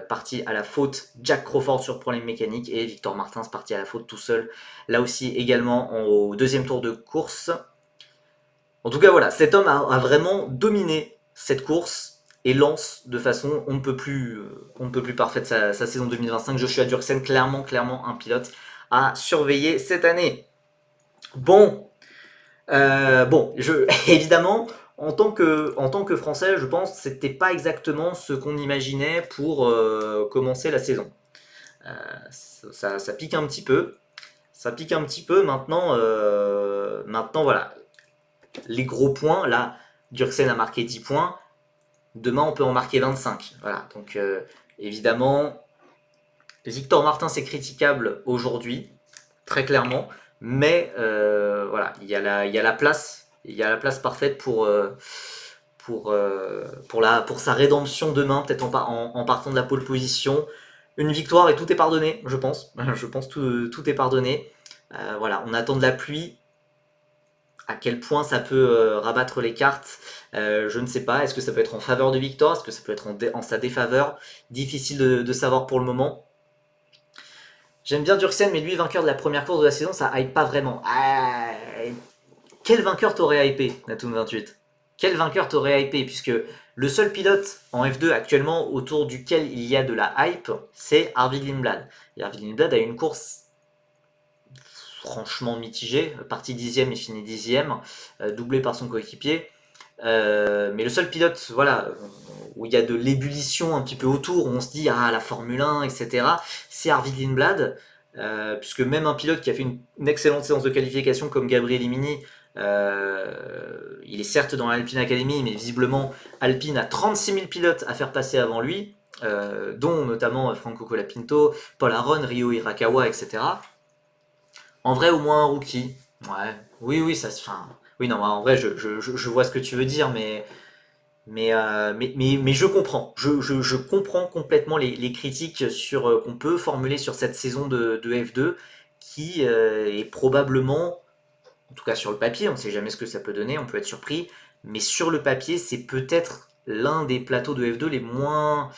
Speaker 1: parti à la faute, Jack Crawford sur problème mécanique, et Victor Martins parti à la faute tout seul, là aussi également au deuxième tour de course. En tout cas voilà, cet homme a vraiment dominé cette course et lance de façon on ne peut plus parfaite sa saison 2025. Joshua Durksen, clairement un pilote à surveiller cette année. Bon, évidemment, en tant que Français, je pense que c'était pas exactement ce qu'on imaginait pour commencer la saison. Ça pique un petit peu. Ça pique un petit peu. Maintenant, voilà. Les gros points, là, Durksen a marqué 10 points. Demain, on peut en marquer 25. Voilà. Donc, évidemment, Victor Martin, c'est critiquable aujourd'hui, très clairement. Mais voilà, il y a la place. Il y a la place parfaite pour sa rédemption demain, peut-être en partant de la pole position. Une victoire et tout est pardonné, je pense. Je pense que tout est pardonné. Voilà, on attend de la pluie. À quel point ça peut rabattre les cartes, je ne sais pas. Est-ce que ça peut être en faveur de Victor? Est-ce que ça peut être en sa défaveur? Difficile de savoir pour le moment. J'aime bien Durksen, mais lui, vainqueur de la première course de la saison, ça hype pas vraiment. Quel vainqueur t'aurait hypé, Natoum28? Quel vainqueur t'aurait hypé? Puisque le seul pilote en F2 actuellement autour duquel il y a de la hype, c'est Arvid Lindblad. Et Arvid Lindblad a une course franchement mitigée, parti 10e et fini 10e, doublé par son coéquipier. Mais le seul pilote, voilà, où il y a de l'ébullition un petit peu autour, où on se dit ah la Formule 1, etc., c'est Arvid Lindblad, puisque même un pilote qui a fait une excellente séance de qualification comme Gabriel Emini, il est certes dans l'Alpine Academy, mais visiblement Alpine a 36 000 pilotes à faire passer avant lui, dont notamment Franco Colapinto, Paul Aron, Ryo Hirakawa, etc. En vrai, au moins un rookie. Ouais, oui, ça se. Enfin, oui, non, en vrai, je vois ce que tu veux dire, mais je comprends. Je comprends complètement les critiques qu'on peut formuler sur cette saison de F2 qui est probablement, en tout cas sur le papier, on ne sait jamais ce que ça peut donner, on peut être surpris, mais sur le papier, c'est peut-être l'un des plateaux de F2 les moins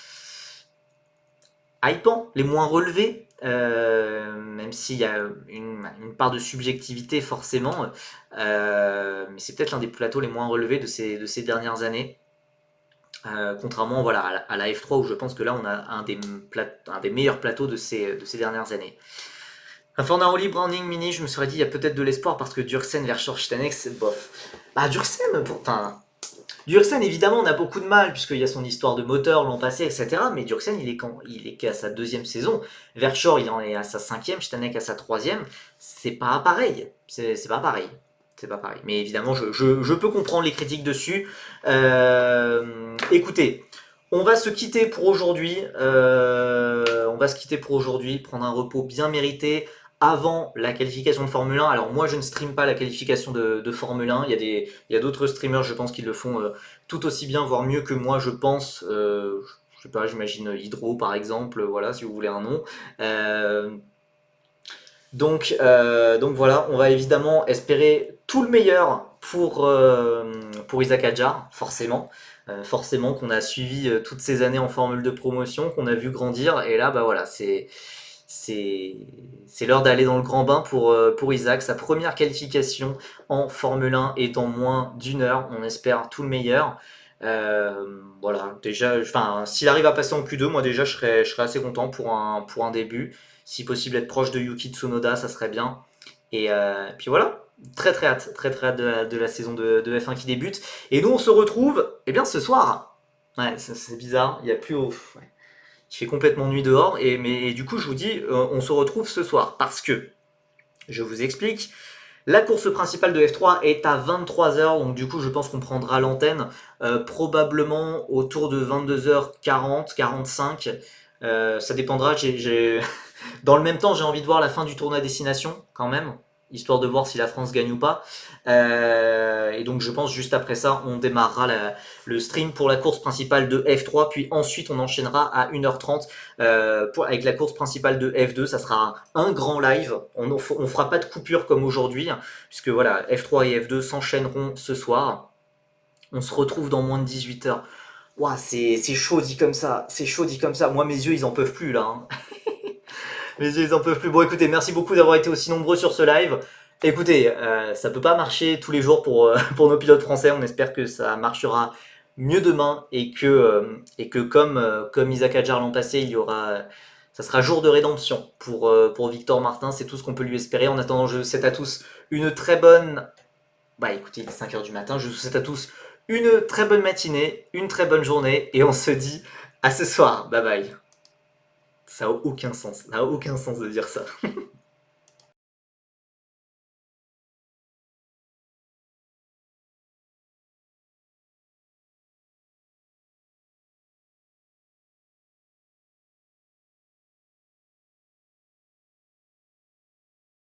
Speaker 1: hypants, les moins relevés. même s'il y a une part de subjectivité forcément, mais c'est peut-être l'un des plateaux les moins relevés de ces dernières années. Contrairement voilà, à la F3 où je pense que là on a un des meilleurs plateaux de ces dernières années. Fornaroli, Browning, Mini, je me serais dit il y a peut-être de l'espoir parce que Durksen vers Schorsteneck, c'est bof. Bah Durksen évidemment on a beaucoup de mal puisqu'il y a son histoire de moteur l'an passé, etc. Mais Durksen il est qu'à sa deuxième saison. Verschoor il en est à sa cinquième, Stenek à sa troisième. C'est pas pareil. C'est pas pareil. C'est pas pareil. Mais évidemment, je peux comprendre les critiques dessus. Écoutez, on va se quitter pour aujourd'hui. On va se quitter pour aujourd'hui, prendre un repos bien mérité avant la qualification de Formule 1. Alors moi, je ne stream pas la qualification de Formule 1. Il y a d'autres streamers, je pense, qui le font tout aussi bien, voire mieux que moi, je pense. Je sais pas, j'imagine Hydro, par exemple. Voilà, si vous voulez un nom. Donc voilà, on va évidemment espérer tout le meilleur pour Isaac Hadjar, forcément. Forcément qu'on a suivi toutes ces années en Formule de promotion, qu'on a vu grandir, et là, bah voilà, c'est l'heure d'aller dans le grand bain pour Isaac. Sa première qualification en Formule 1 est en moins d'une heure. On espère tout le meilleur. Voilà, déjà, enfin, s'il arrive à passer en Q2, moi déjà, je serais assez content pour un début. Si possible, être proche de Yuki Tsunoda, ça serait bien. Et puis voilà, très très hâte de la saison de F1 qui débute. Et nous, on se retrouve, eh bien, ce soir. Ouais, c'est bizarre, il y a plus haut. Ouais. Il fait complètement nuit dehors, et du coup, je vous dis, on se retrouve ce soir parce que, je vous explique, la course principale de F3 est à 23h, donc du coup, je pense qu'on prendra l'antenne probablement autour de 22h40, 45. Ça dépendra. Dans le même temps, j'ai envie de voir la fin du tournoi destination quand même, histoire de voir si la France gagne ou pas. Et donc je pense juste après ça, on démarrera le stream pour la course principale de F3, puis ensuite on enchaînera à 1h30 avec la course principale de F2. Ça sera un grand live. On fera pas de coupure comme aujourd'hui, puisque voilà, F3 et F2 s'enchaîneront ce soir. On se retrouve dans moins de 18h. Ouah, c'est chaud dit comme ça. C'est chaud dit comme ça. Moi, mes yeux, ils en peuvent plus là. Hein. Mes yeux, ils en peuvent plus. Bon, écoutez, merci beaucoup d'avoir été aussi nombreux sur ce live. Écoutez, ça peut pas marcher tous les jours pour nos pilotes français. On espère que ça marchera mieux demain et que comme Isaac Hadjar l'an passé, ça sera jour de rédemption pour Victor Martin. C'est tout ce qu'on peut lui espérer. En attendant, je vous souhaite à tous une très bonne. Bah écoutez, il est 5h du matin. Je vous souhaite à tous une très bonne matinée, une très bonne journée et on se dit à ce soir. Bye bye. Ça a aucun sens. Ça a aucun sens de dire ça.